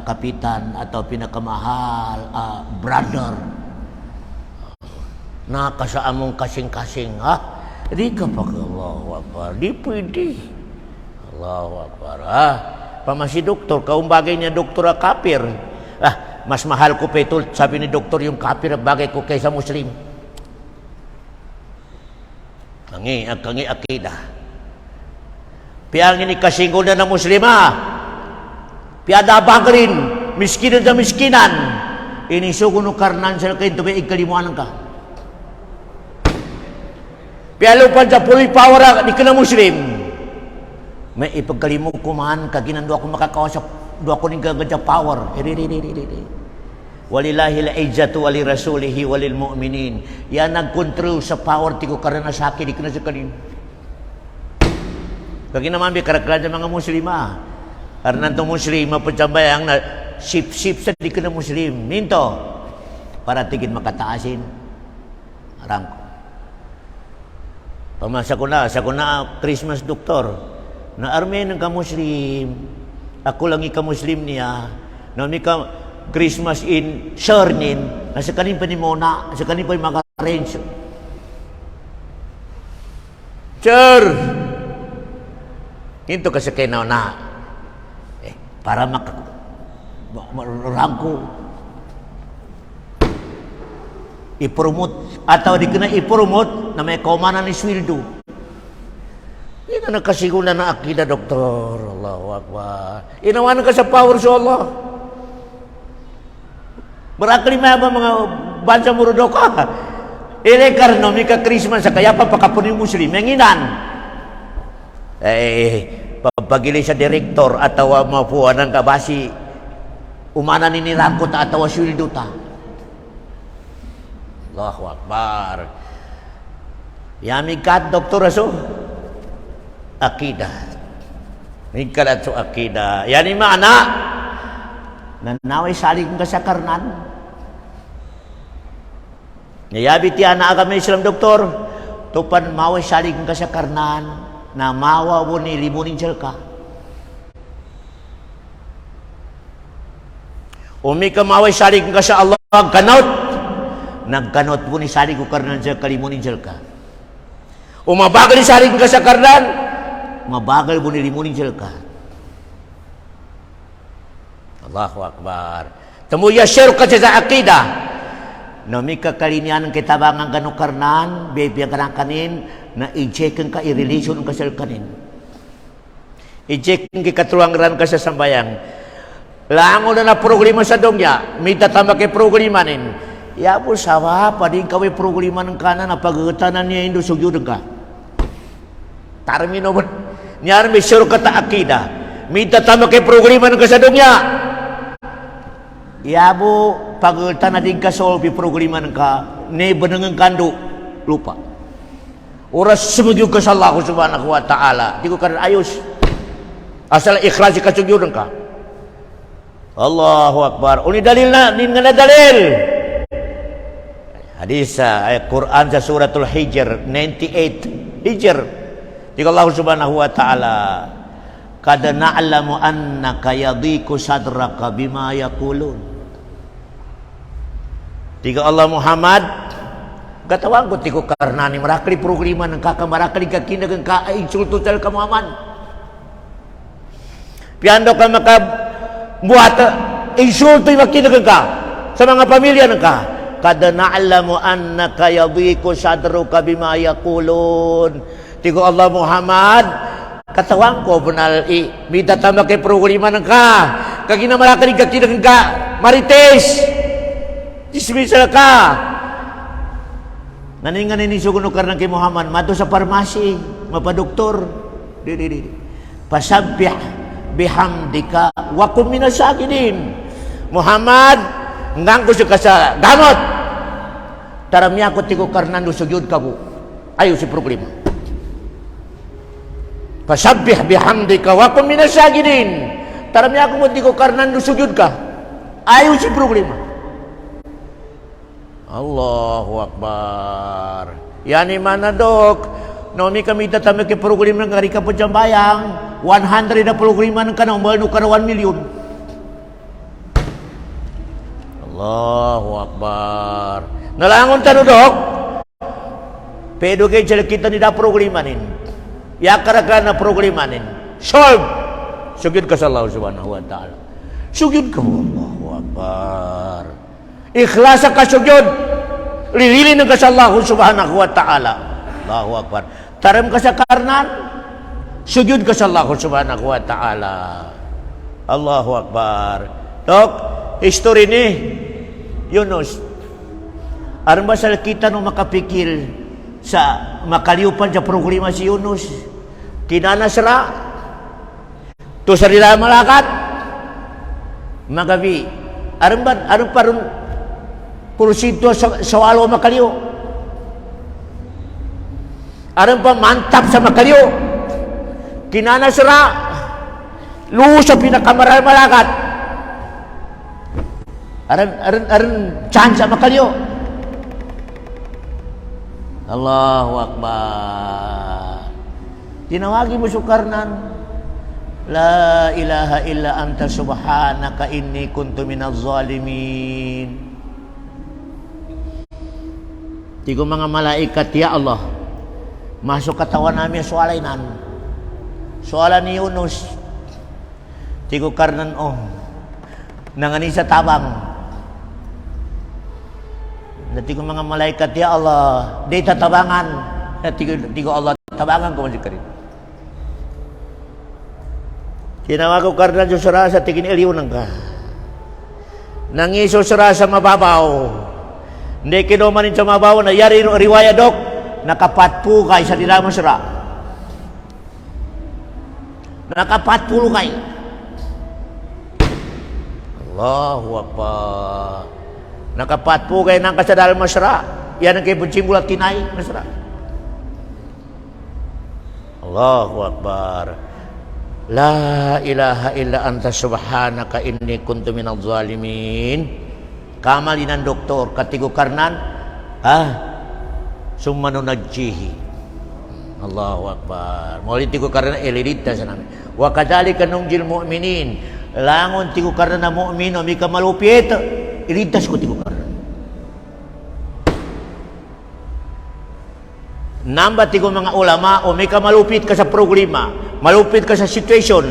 kapitan atau pinakamahal brother. Naka sa among kasing-kasing di ka pa ka Allahu Akbar. Di pwede. Allahu Akbar. Pamasi doktor, kaumbagay niya doktor kafir. Mas mahal ko pa ito, sabi ni doktor, yung kafir bagay ko kaysa Muslim. Kangi akida. Piang ini kasinggo na ng Muslima. Piada bagrin, miskinan sa miskinan. Inisugo no karnan sa kayo, tubig ikalimuan ka. Pialo pa sa puli power, di ka na Muslim. May ipagkalimu ko man, kaginan do ako makakausap, do ako ning gagadya power. Walillahil izzatu wali rasulihi walil mu'minin. Ya nagkontrol sa power ti ko karena sakit di kana sa kanin. Kagi naman bi karakter mga muslima. Karena to muslima pagsambayang na sip-sip sa di kana muslim. Minto para tigid makataasin. Arang ko. Pamasa ko na Christmas doktor. Na arme ng ka muslim. Ako lang ika muslim niya. Na mi ka Christmas in Shernin, nasa kanin pa ni Mona, nasa kanin pa yung mga arrange. Sir! Hinto ka sa kinaw na. Para marangko. I-promote. Ataw di ka na i-promote na may kaumanan ni sweldo. Ina nagkasigulan na akida, doktor. Allahu Akbar. Inawanan ka sa power sa Allah. Berakli ba mga bansa murudok ka? Ile karno mika Christmas sa kaya pa pakapuni muslim menginan. Pagpagili sa direktor atawa mapuan ng kabasi umanan ni rangkot atawa sweldo ta. Allahu Akbar. Yami kat doktor aso akida. Mikalat so akida. Yani mana nanaway salig ka sa karnan. Nayabi ti ana kami Islam doktor. Tupan maway salig ka sa karnan na mawa mo ni limunin ka. Umi ka maway salig ka sa Allah kanot. Nagkanot mo ni salig ko karnan sa kalimunin ka. Umabagal ni salig ka sa karnan. Mabagal mo ni limunin ka. Allahu Akbar. Temuya share ka sa akida. No mi kakalinian kita bangang ganu karnan, biya kanang kanin na i-check ka i-relation ka sa kanin. I-check ka katulangran ka sa sambayang. Lango na problema sa dongya, may tatama kay problema nin. Ya po sawa pa din kaway problema ng kanan na pagutanan niya indo sugyud ka. Tarmino mo. Nyar mi share ka ta akida. May tatama kay problema ng ka sa dongya. Yabo pagultan na din ka solve problema ng ka ne benengang kando lupa oras sumugyog ka sa Allah subhanahu wa ta'ala di ko karon ayos asal ikhlas ka sugyod ka. Allahu Akbar. Uni dalil na nin nga dalil hadis ayat Quran sa suratul Hijr 98 Hijr di Allah subhanahu wa ta'ala kad na'lamu annaka yadhiku sadraka bima yaqulun. Tiga Allah Muhammad katawang ko tigo karena ni marakli problema ng kakamarakli kakinagang ka-insulto tal ka Muhammad. Piando ka makabuhat insulto yung makinagang ka sa mga pamilya ng ka. Kada na'alamu annaka yadhiku sadruka bima yaqulun. Tigo Allah Muhammad katawang ko bunal midatama kay problema ng ka. Kagina kakinagang ka marites. Ismisal ka. Naningan ini suguno karena kay Muhammad mato sa parmasi, mapadoktor. Di. Pasabbih bihamdika wa kum minasakinin. Muhammad ngang ko sa gamot. Taramya ko tigo karena sugyud ka bu. Ayo si problema. Pasabbih bihamdika wa kum minasakinin. Taramya ko tigo karena sugyud ka. Ayo si problema. Allahu Akbar. Yani mana dok? Nomi kami tatami ke program ng karika po jambayang 100 na program ng kanang banu kana 1 million. Allahu Akbar. Nalangon tanu dok. Pedo kay kita ni da programanin. Ya karaka na programanin. Solve. Sugid ka sa Allah subhanahu wa ta'ala. Sugid ka Allahu Akbar. Ikhlas ka sujud. Lililin ka sa Allah subhanahu wa ta'ala. Allahu Akbar. Taram ka sa karnan. Sujud ka sa Allah subhanahu wa ta'ala. Allahu Akbar. Dok, history ni Yunus. Aron ba sa kita no makapikil sa makaliupan sa problema si Yunus? Kinanasra. To sa nila malakat. Magabi. aron parun pursido sawalo makaliyo. Aron pa mantap sa makaliyo. Kinana sira lu sa pinakamaral malakat. Aron chance sa makaliyo. Allahu Akbar. Tinawagi mo Sukarnan, la ilaha illa anta subhanaka inni kuntu minaz zalimin. Tigo mga malaikat, ya Allah, masuk katawan namin soalainan. Soalan ni Yunus. Tigo Karnan nangani sa tabang. Tigo mga malaikat, ya Allah, di tatabangan. Tigo Allah tabangan ko masih karin. Tinawag ko Karnan susura sa tigin iliunan ka. Nangiso sura sa mababaw. Hindi kinumanin sa mababaw na yari riwaya dok. Nakapatpu kay sa dinamo sura. Nakapatpu kay. Allahu Akbar. Nakapatpu kay nang kasadal masra. Yan ang kay buncimbulat tinay masra. Allahu Akbar. La ilaha illa anta subhanaka inni kuntu minadh zalimin. Kamalinan doktor katigo Karnan summa nunajjihi. Allahu Akbar. Maulit tigo Karnan elirita sa namin. Wa kadzalika nunjil mu'minin. Langon tigo Karnan na mu'min o mika malupit. Ilitas ko tigo Karnan. Namba tigo mga ulama o mika malupit ka sa problema. Malupit ka sa situation,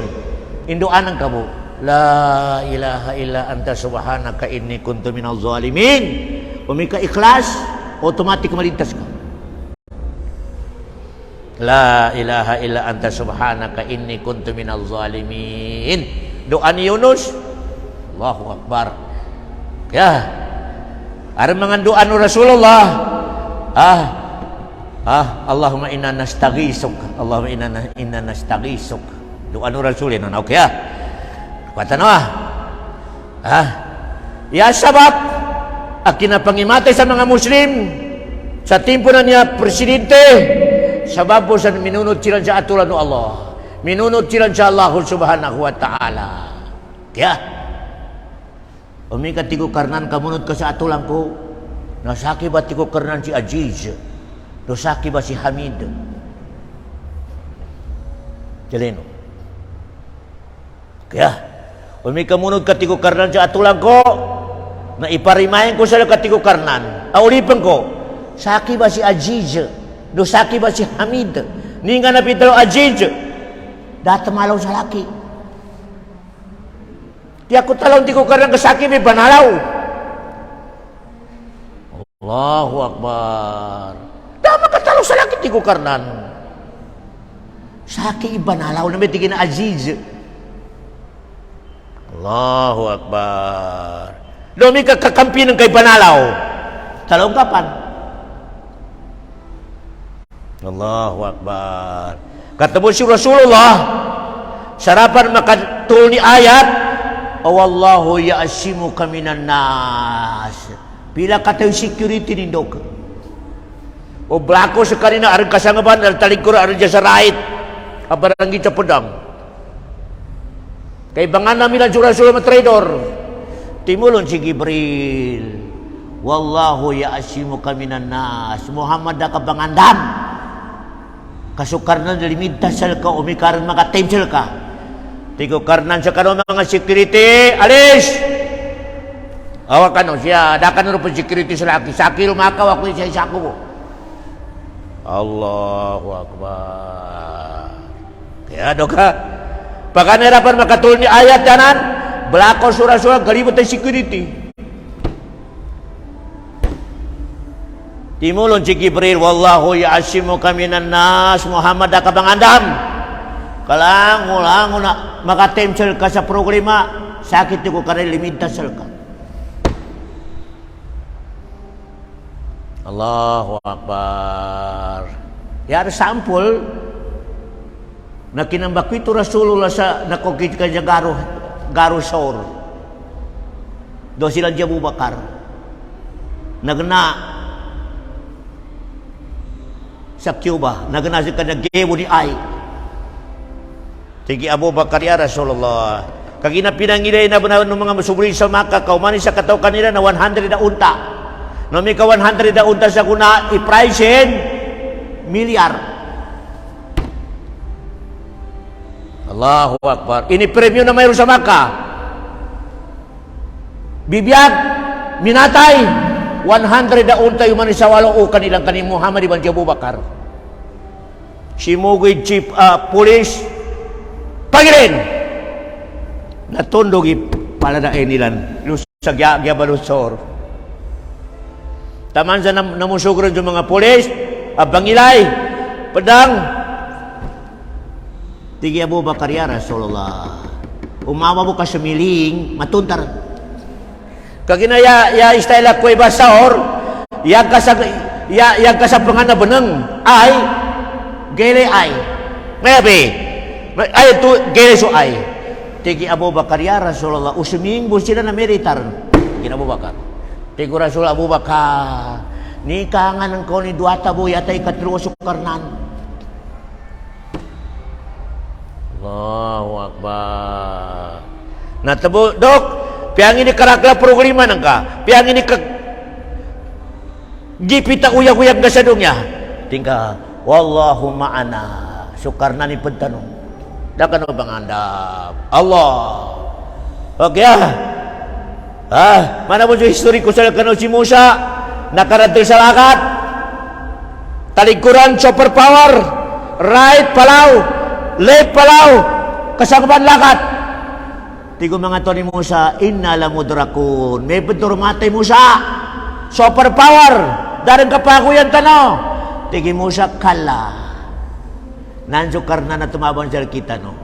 induanan ka mo, la ilaha illa anta subhanaka inni kuntu minadh zalimin. Umika ikhlas, automatic malintas ka. La ilaha illa anta subhanaka inni kuntu minadh zalimin. Doa ni Yunus, Allahu Akbar. Kaya, aram mga doa ni Rasulullah, Allahumma inna nastaghisuk. Allahumma inna nastaghisuk. Doa nu Rasul na okay ya. Kata no ya sabab akina pangimatay sa mga Muslim sa timpo na niya presidente sabab po sa minunod sila sa aturan ng Allah. Minunod sila sa Allah subhanahu wa ta'ala. Kaya umika tigo Karnan kamunod ka sa atulan ko. Nasaki ba tigo Karnan si Aziz? Dosaki ba si Hamid? Jaleno. Kaya, umika munod katigo Karnan sa atulang ko, na iparimayan ko sa katigo Karnan. Aulipan ko, saki ba si Aziz? Dosaki ba si Hamid? Ninga na pitalo Aziz. Data malaw sa laki. Di ako talong tigo Karnan kasaki may banalaw. Allahu Akbar. Tama ka talo sa laki tigo Karnan. Saki ibanalaw na may tigin na Aziz. Allahu Akbar. Domi ka kakampi ng kay banalaw. Talong kapan? Allahu Akbar. Katamo si Rasulullah sarapan makatul ni ayat wallahu ya'simuka minan nas. Pila katayo security nindog. O blako sa kanina aron kasangaban aron taligkura aron sa right abaranggi sa pedang kay bangan namin ang Rasulullah traidor timulon si Gibril wallahu ya'simuka minan nas. Muhammad da ka bangandam kasukar na limitad sal ka umikaran maka-time sal ka tigo karnan sa kanon mga security alis awakan siya dakan ro security sa laki sakil makaw ako siya isako. Allahu Akbar. Kaya doka pakanerapan makatul ni ayat janan belako surah-surah galibot ay security. Timulon si Gibril wallahu ya'simuka minan nas. Muhammad da ka bangandam. Kalangulang na makatemsel ka sa programa sakit ko kanay limitas ka. Allahu Akbar. Yar sampul na kinambak ito Rasulullah sa nakukit ka niya garo saur. Do sila di Abu Bakar. Nagna sa Cuba, nagna sa kanagebo ni ay. Tigi Abu Bakar ya Rasulullah. Kagina pinangilay na ng mga masubri sa Makkah, kaumanin sa kataw kanila na 100 na unta. No may ka 100 na unta sa kuna i-pricein milyar. Allahu Akbar. Ini premium na mayroon sa Makkah. Bibiyag, minatay, 100 na unta yung manisya walo o kanilang kanin Muhammad ibang Abu Bakar. Si Mugoy Chief Police, pagirin! Natundog paladain nilan. Lusag yabalusor. Taman sa namusugran yung mga polis, abangilay, pedang, Tigi Abu Bakar ya Rasulullah. Umawa mo ka sa miling, matuntar. Kagina ya istayla ko iba sahor, yang ka sa pangana beneng ay gele ay. Ngabe. Ay tu gele so ay. Tigi Abu Bakar ya Rasulullah. Usming sila na militar. Kina Abu Bakar. Tigi Rasul Abu Bakar. Ni kangan ko ni duata boy atay katruo sukarnan. Allahu Akbar. Natabo dok, piang ini karakla programa nangka. Piang ini ke gipita uyag-uyag gasadongnya. Tingka wallahu ma'ana. Sukarna ni pentanong. Dakan bangandap. Allah. Okay mana mo history ko sa kano si Musa nakarating sa lakat. Talikuran super power. Right palaw. Left palaw, kasangban lakat. Tigo mga to ni Musa, inna lamudrakun. May betul matay Musa. Super power. Daring kapakuyan tano. Tigi Musa kala. Nanjo karna na tumabang siya kita no.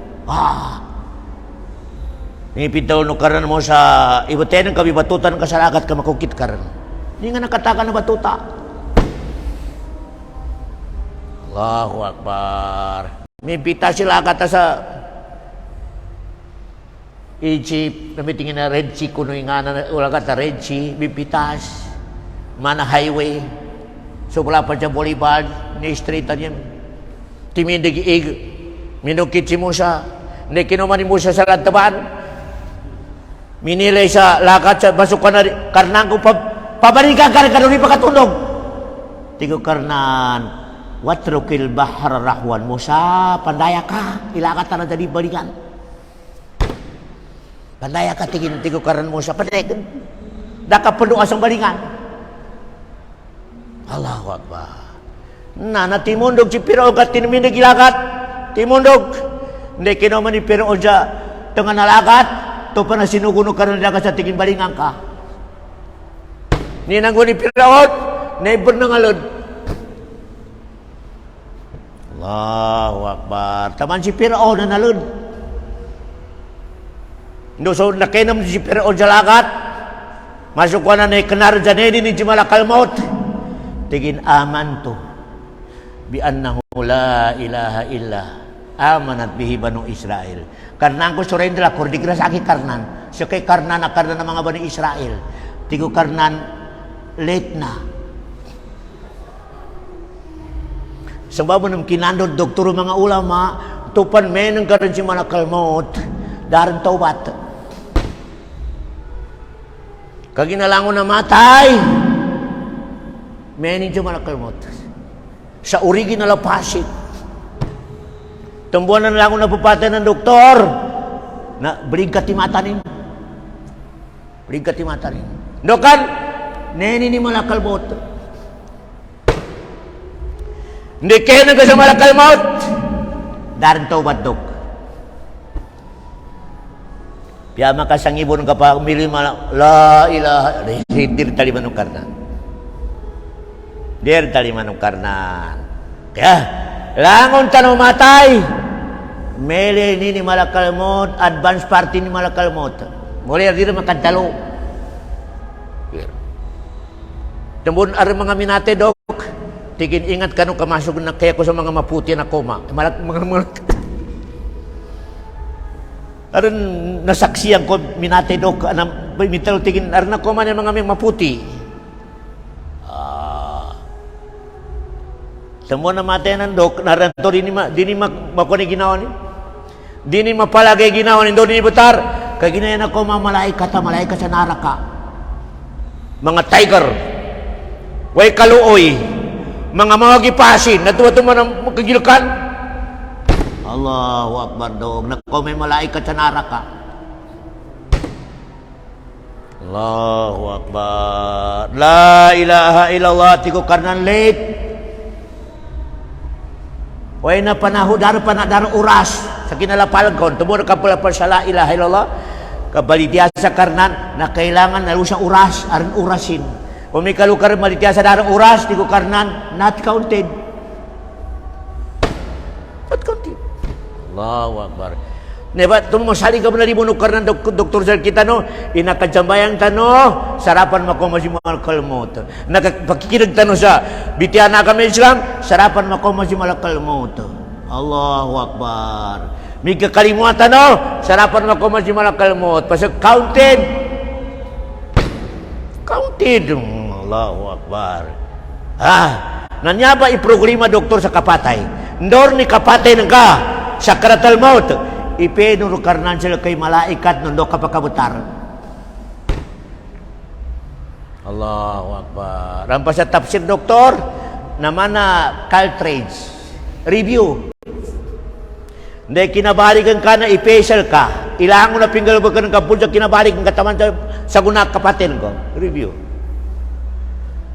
Ngipitaw no karna mo sa ibaten ng kami batutan ka sa lakat ka makukit karna. Hindi nga nakataka na batuta. Allahu Akbar. May pita sila kata sa Egypt, kami tingin na Red Sea, kuno yung nga na wala kata Red Sea, may pitas, mana highway, so wala pa dyan Bolívar, ni-streetan yan. Timindig iig, minukit si Musa, hindi kinuman ni Musa sa lantaban, minilay sa lakat sa basukan na karnan ko, pabalikan ka rin kanuni pa katunog. Tigo karnan, watrukil bahar rahwan Musa, pandaya ka, ilakat na jadi balikan. Pandaya ka tingin tigo karan Musa, pandaya daka penuh asang balikan. Allahu Akbar. Na timundog si Piro kat tinamindig ilakat, timundog. Hindi kinoman ni Piro ja tengah nalakat, to pa na sinuguno karan daka sa tingin balingan ka. Ninanggo ni Piro, neighbor na ngalod. Allahu Akbar. Taman si Fir'aun na nalun. No, so nakinam si Fir'aun sa lakat. Masuk ko na kenar janedi ni Jimalakal maut. Tigin aman to. Bi annahu la ilaha illa amanat bihi Banu Israel. Karena ko surrender ako di grasaki karnan. Siya kay karnan na karnan ng mga Bani Israel. Tigo karnan late na. Sebab ng kinandod doktor mga ulama tupan meneng karon si Malakal maut daran taubat. Kaginalangon na matay. Mening si Malakal maut. Sa original pasit. Tembuan na langon na pupatay ng doktor na berigkat timatanin. Berigkat timatanin. Dokan neni ni Malakal maut. Hindi kayo na sa Malakal maut. Darin taubat dok. Piya makasang ibon ka pa milih la ilaha dir tali manuk karna. Dir tali manuk karna. Kaya langon tanong matay. Mele ni Malakal maut, advance party ni Malakal maut. Mulai diri makadalo. Tembun are mga minate dok. Tigin ingat kanu kamasok na kaya ko sa mga maputi na koma. Mga aron nasaksiyan ko minate dok anam mitalo tingin arna ko man yung mga may maputi. Semua na matay ng dok, naranto din ni makuni ginawa ni. Di ni mapalagay ginawa ni, doon ni butar. Kaya ginayan ako mga malaikat sa naraka. Mga tiger. Way kaluoy. Mga gipasin, natuwa-tuwa ng kagilukan. Allahu Akbar dog. Nako may malaikat sa naraka. Allahu Akbar. La ilaha illallah. Tigo karnan late. Way na panahon dar uras sa kinalapal kon tubo ka pala sa la ilaha illallah kabalitia sa karnan na kailangan na sa uras aron urasin kung may kalukar malitia sa darang uras di ko karnan not counted. Allahu Akbar. Neba tumo sali ka na libo karnan doktor sir kita no inakajambayang tano sarapan mako masimal kalmot nagpakikinig tano sa bitian na kami Islam sarapan mako masimal kalmot. Allahu Akbar. May kakalimutan no sarapan mako masimal kalmot pasag counted. Allahu Akbar. Nanyaba iprograma doktor sa kapatay ndor ni kapatay nangka sakratal maut ipenuro karnan sila kay malaikat nung do kapakabutar. Allahu Akbar. Rampas sa tafsir doktor naman na cartridge review. Hindi kinabalikan ka na ipesal ka. Ilangan mo na pinggal ba ka ng kapul sa kinabalikan kataman sa gunak kapatin ko. Review.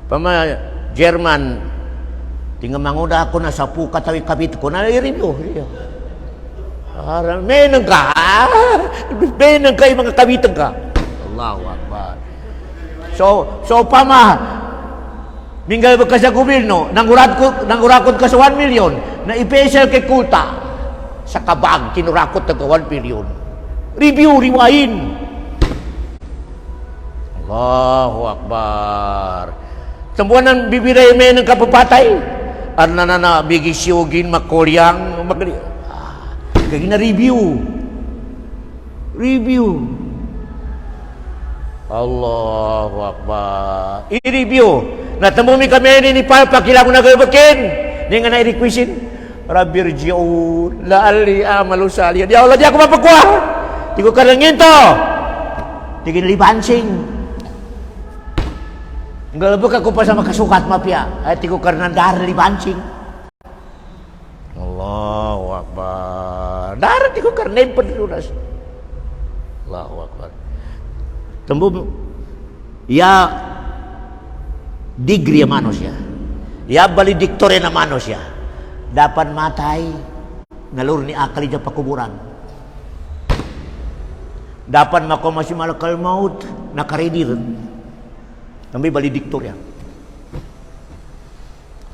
Pama German tinggal manguda ako na sa pukatawi kabit ko na review. Menang ka yung mga kabitan ka. Allahu Akbar. So pama minggal ba ka sa gobyerno nangurakot ka sa 1 million na ipesal kay kulta sa kabag kinurakot ka 1 million. Review riwain. Allahu Akbar. Sembuanan bibiray menang kapapatay arna na bigisyogin makoryang kaya gina-review. Allahu Akbar. I-review. Natamumi kami ni Papa, kailangan na gabakin. Hindi nga na-requisite. Rabbi rji'un, la'alli amalu salihan. Ya Allah, di ako mapagwa. Di ko kalangin to. Di ginalibansing. Galabok ako pa sa makasukat mapya. Ay, di ko karnandar libansing. Allahu Akbar. Darat ko karnen peduras. Allahu Akbar. Tembu ya degree manusia. Ya valedictorian na manusia. Dapat matay nalur ni akali sa pakuburan. Dapat makomasi malakal maut nakaridir. Kami valedictorian.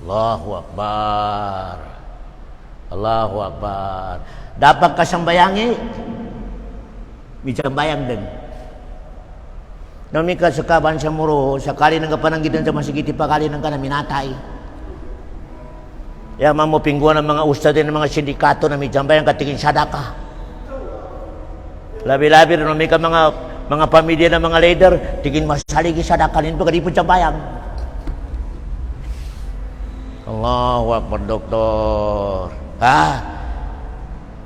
Allahu Akbar. Allahu Akbar. Dapat kasambayangi bijambayang din. Nami ka sakaban sa muro, sakali nang kapananggitan sa masigiti pakali nang kanaminatay. Ya mamo pingguan ng mga ustad ng mga sindikato na mijambayang katingin sadaka. Labi-labi rin nami ka mga pamilya ng mga leader, tingin masaligi sadaka nito kadi po jambayang. Allahu Akbar doktor.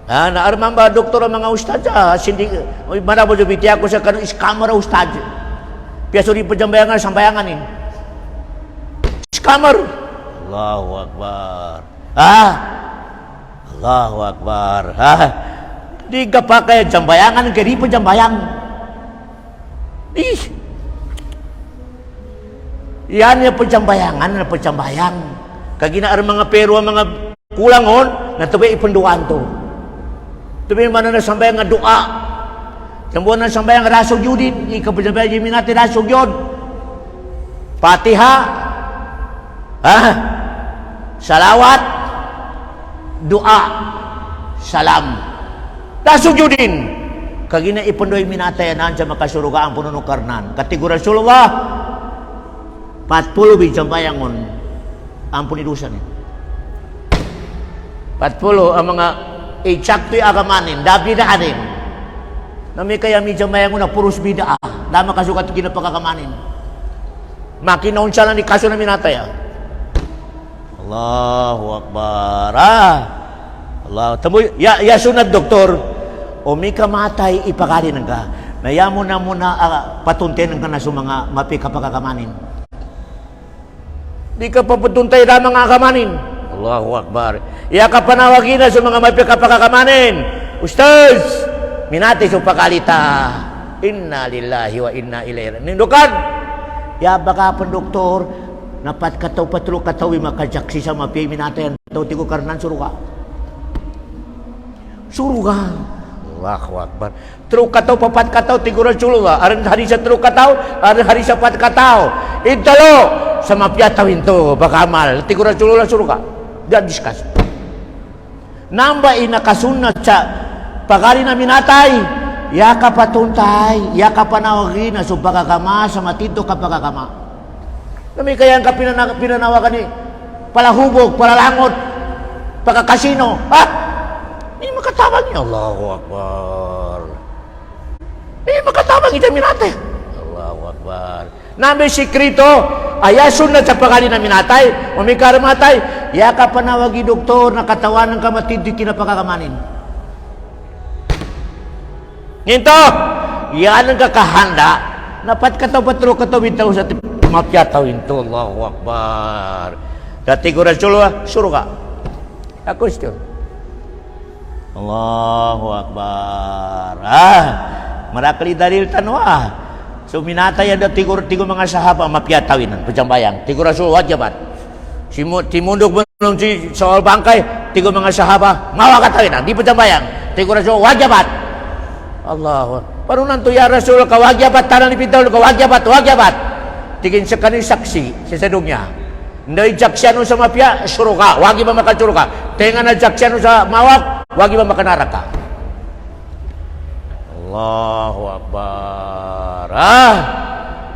Naarman ba doktor ang mga ustad sindi mana mo jubiti ako sa kanong scammer ustad. Piaso rin po jambayangan sambayangan eh. Scammer. Allahu Akbar. Allahu Akbar. Di ka pa kaya jambayangan kaya di po jambayang. Yan po jambayangan na po jambayang. Kaginaar mga pero mga kulangon na tubi ipunduan to. Tubi mana na sambayang nga doa. Sambuan na sambayang rasog yudin. Ikapasambayang yamin natin rasog yun. Fatiha. Salawat. Doa. Salam. Rasog yudin. Kagina ipundoy minatayanan sa makasurugaan puno ng karnan. Kategori Rasulullah. 40 sambayang mon. Ampun idusan eh. 40 ang mga eksakto'y agamanin, dabi na anin. Nami kaya medyo mayang una puros bida. Dama kasukat kinapagkakamanin. Makinaon siya lang ni kaso na minatay. Allahu Akbar. Allah. Tamoy, ya sunat doktor. O may kamatay ipakarin ka. Naya mo na muna patuntin ka na sa mga mapikapagkakamanin. Di ka paputuntay na mga kamanin. Allahu Akbar. Iya ka panawagin na sa mga mapikapagkakamanin. Ustaz, minati sa pakalita. Inna lillahi wa inna ilaihi. Nindukan. Ya baka pang doktor, napat kataw patro katawi makajaksi sa mapi minati yan. Taw tigo karnan suruga. Suruga. Allahu Akbar. Truk kataw papat kataw tiguran suruga. Aran hari sa truk kataw, aran hari sa pat kataw. Intalo sa mapiyataw into bakamal tiguran suruga. Dia discuss. Namba inakasunat sa pagari na minatay. Ya ka patuntay, ya ka panawagin na sa pagkakama sa matito ka pagkakama. Nami kaya ka pinanawagan ni palahubog, palalangot, pagkakasino. Ini makatabang niya. Allahu Akbar. Ini makatabang ito minatay. Allahu Akbar. Nami sikrito, ayasun na sa pagkali na minatay, umikaramatay, ya ka panawagi doktor na katawanan ka matindi kinapagkakamanin. Nginto, yan ang kakahanda. Napat kataw patro kataw bitaw sa mapyataw into. Allahu Akbar. Dati ko rin suruh ka. Ako istiyon. Allahu Akbar. Marakali dalil tanwa. So minatay ang tigo mga sahaba mapyatawin. Pajambayang. Tigo rin wajabat. Timundog mo nung soal bangkay. Tigo mga sahaba mawakatawin. Di pajambayang. Tigo rin wajabat. Allah. Parang nanto ya Rasul kawagyabat tanan ni Pidol kawagyabat. Tigin sa kanin saksi sa sadugnya. Ndai jaksano sa mapya suruka, wagi ba makasuruka. Tenga na jaksano sa mawak, wagi ba makanaraka. Allahu Akbar.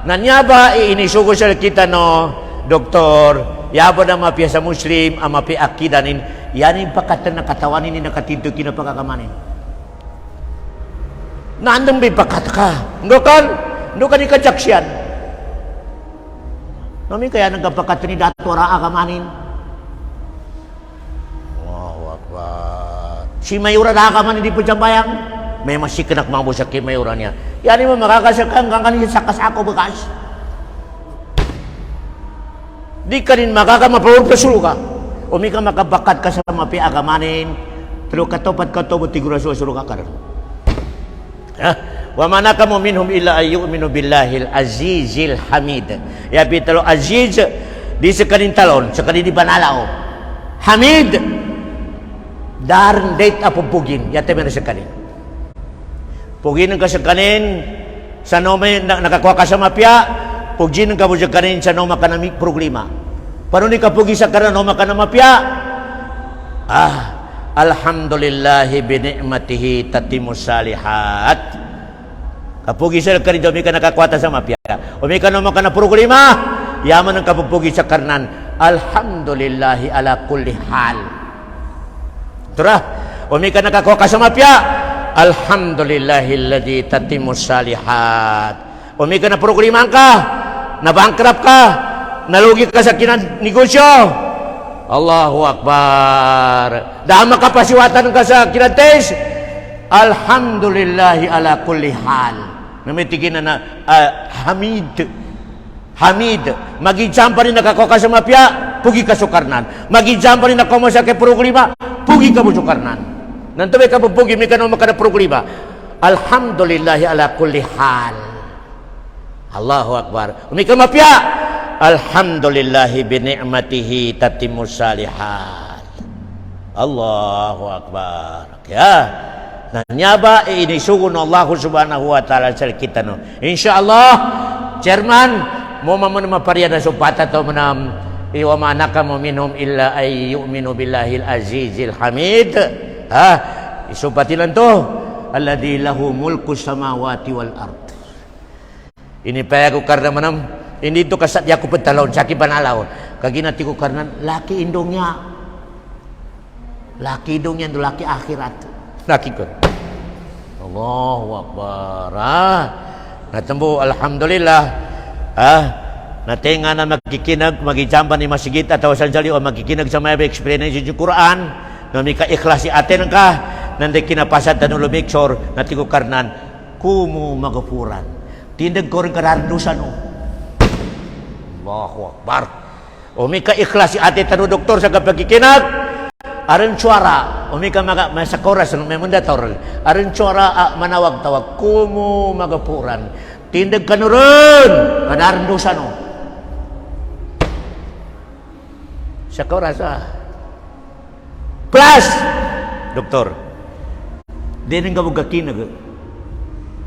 Nanyaba inisugo sa kita no, doktor. Yabo na mapya sa Muslim, ang mapya akidanin. Yanin pakatan na katawanin ni nakatito kinapagkakamanin. Nandang may pakat ka. Ndo kan ikajaksyan. Nami kaya nagkapakat ni datora akamanin. Allahu Akbar. Si Mayura na akamanin di po jambayang. May masikanak mga busak kay Mayura niya. Yan mo makakasakang kang kanina sakas ako bekas. Di ka rin makakamapaur pasulu ka. Umi ka makabakat ka sa mapi akamanin. Pero katopat katobat tiguraso sulu ka karan. Wa manakamu minhum illa ayyuminu billahil azizil hamid. Ya bitalo aziz di sekanin talon, sekanin di banalao. Hamid darn date apo pugin, ya temen sekanin. Pugin ka sekanin sa nome nakakuha ka sa mapya, pugin ka mo sekanin sa noma kanami problema. Paano ni ka pugi sa kanan noma kana mapya? Alhamdulillahi binikmatihi tatimus salihat. Kapugi sa kanin domi ka nakakwata sa mapya. Umi ka naman ka na problema. Yaman ang kapugi sa karnan. Alhamdulillahi ala kulli hal. Tura. Umi ka nakakuha ka sa mapya. Alhamdulillahi alladhi tatimus salihat. Umi ka na problema ka. Nabankrupt ka. Nalugi ka sa kinanegosyo. Allahu Akbar. Dahil makapasiwatan ka sa kinantes. Alhamdulillahi ala kulli hal. Namitigin na Hamid. Mag-ijam pa rin nakakuha ka sa mapya, pugi ka sukarnan. Mag-ijam pa rin nakakuha sa problema, pugi ka mo sukarnan. Nantuwi ka po pugi, may kanong makana problema. Alhamdulillahi ala kulli hal. Allahu Akbar. Umi ka mapya. Alhamdulillahi binikmatihi tatimus salihat. Allahu Akbar. Kaya nanyaba inisugo ng Allah subhanahu wa ta'ala sa kita no. Insyaallah, Chairman, mo mamon mapariya sa supata to manam iwa manaka mo minhum illa ay yu'minu billahil azizil hamid. Isupati lang to. Alladhi lahu mulku samawati wal ard. Ini paya ko karna manam hindi to kasatya ko petalon sa kipanalaw. Kaginati ko karna laki indongnya. Laki indongnya do laki akhirat. Laki ko. Allahu Akbar. Natembo alhamdulillah. Natinga na magkikinag magijampan ni masigit atau sanjali o magkikinag sa may experience sa Quran. Na may ka-ikhlas si atin ka. Nanday kinapasad na lumikshor na tigukarnan. Kumu magapuran. Tindag ko rin karandusan o. Allahu Akbar. O may ka-ikhlas si atin tanu doktor sa kapagkikinag. Aron suara. O may ka sa koras may mandator. Aron suara manawag-tawag. Kumu magapuran. Tindag ka rin. Karandusan o. Sa koras plus doktor din nga bugakinag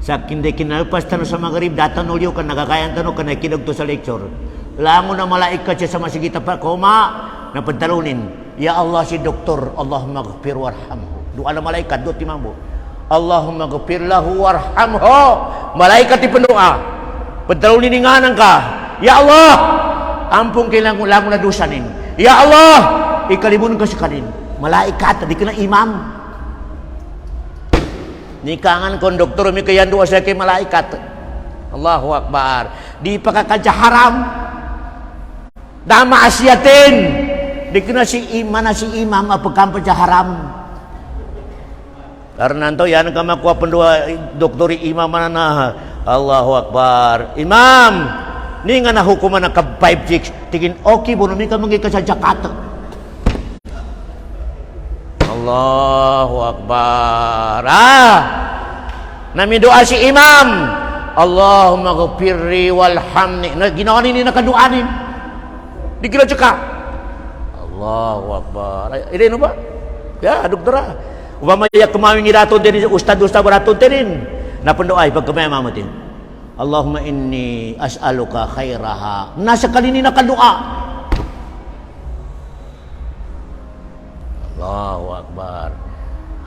sa kinde kinalpas tano sa magrib datan ulyo kan nagakayan tano kan nakikinag to sa lecture lango na malaikat siya sa masigita pa koma na pagtalunin ya Allah si doktor Allahumma ghfir warhamhu doa na malaikat do timambo Allahumma ghfir lahu warhamhu malaikat ipendua pagtalunin ninganan ka ya Allah ampun kailangan lango na dosanin ya Allah ikalimun ka sa kanin malaikat di kena imam nikangan konduktor mi kayan dua saya ke malaikat Allahu Akbar di pakakaja haram da maasiatin di kena si imam apa kampa haram karena anto yan ka makuha pendua doktori imam mana Allahu Akbar imam ni nga na hukuman na ka 5-6 tingin okay bono mi ka mangi ka sa Jakarta Allahu Akbar. Nami doa si imam. Allahumma ghfirli walhamni. Ginawa ni nakaduanin. Di kira cekak. Allahu Akbar. Ini no ba? Ya, doktora. Upama ya kemawing iraton din ustad-ustad beraton din. Na pendoa pag kamay mamatin. Allahumma inni as'aluka khairaha. Nasa kanini nakadoa. Allahu Akbar.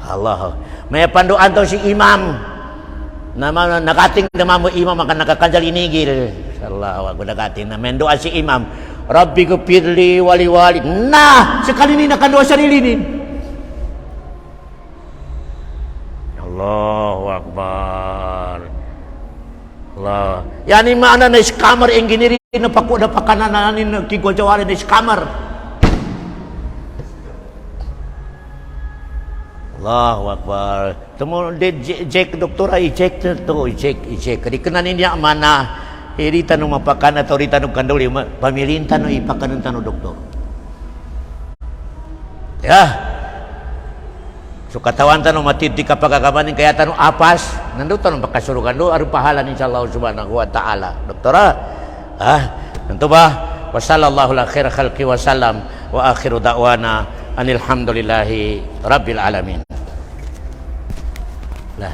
Allah. May panduan to si imam. Nama nakating nama mo imam akan nakakanjal inigil. Allahu Akbar nakating na mendoa si imam. Rabbi ghfirli wali wali. Nah, sekali ni nakadoa sarili ni. Allahu Akbar. Allah. Yani mana na scammer engineering na pakuda pakananan ni kigojawari na scammer. Allahu Akbar. Temu cek doktor i-cek to i-cek. Kadi kenanin niya mana iri tanu mapakan atau iri tanu kanduli pamilin tanu ipakanan tanu doktor. Ya. So katawan tanu matiti kapagakabanin kaya tanu apas nandu tanu pakasurugan do aru pahala insyaallah subhanahu wa taala. Doktora. Tentu bah wasallallahu ala khair khalqi wasallam wa akhiru da'wana anilhamdulillahi rabbil alamin. Lah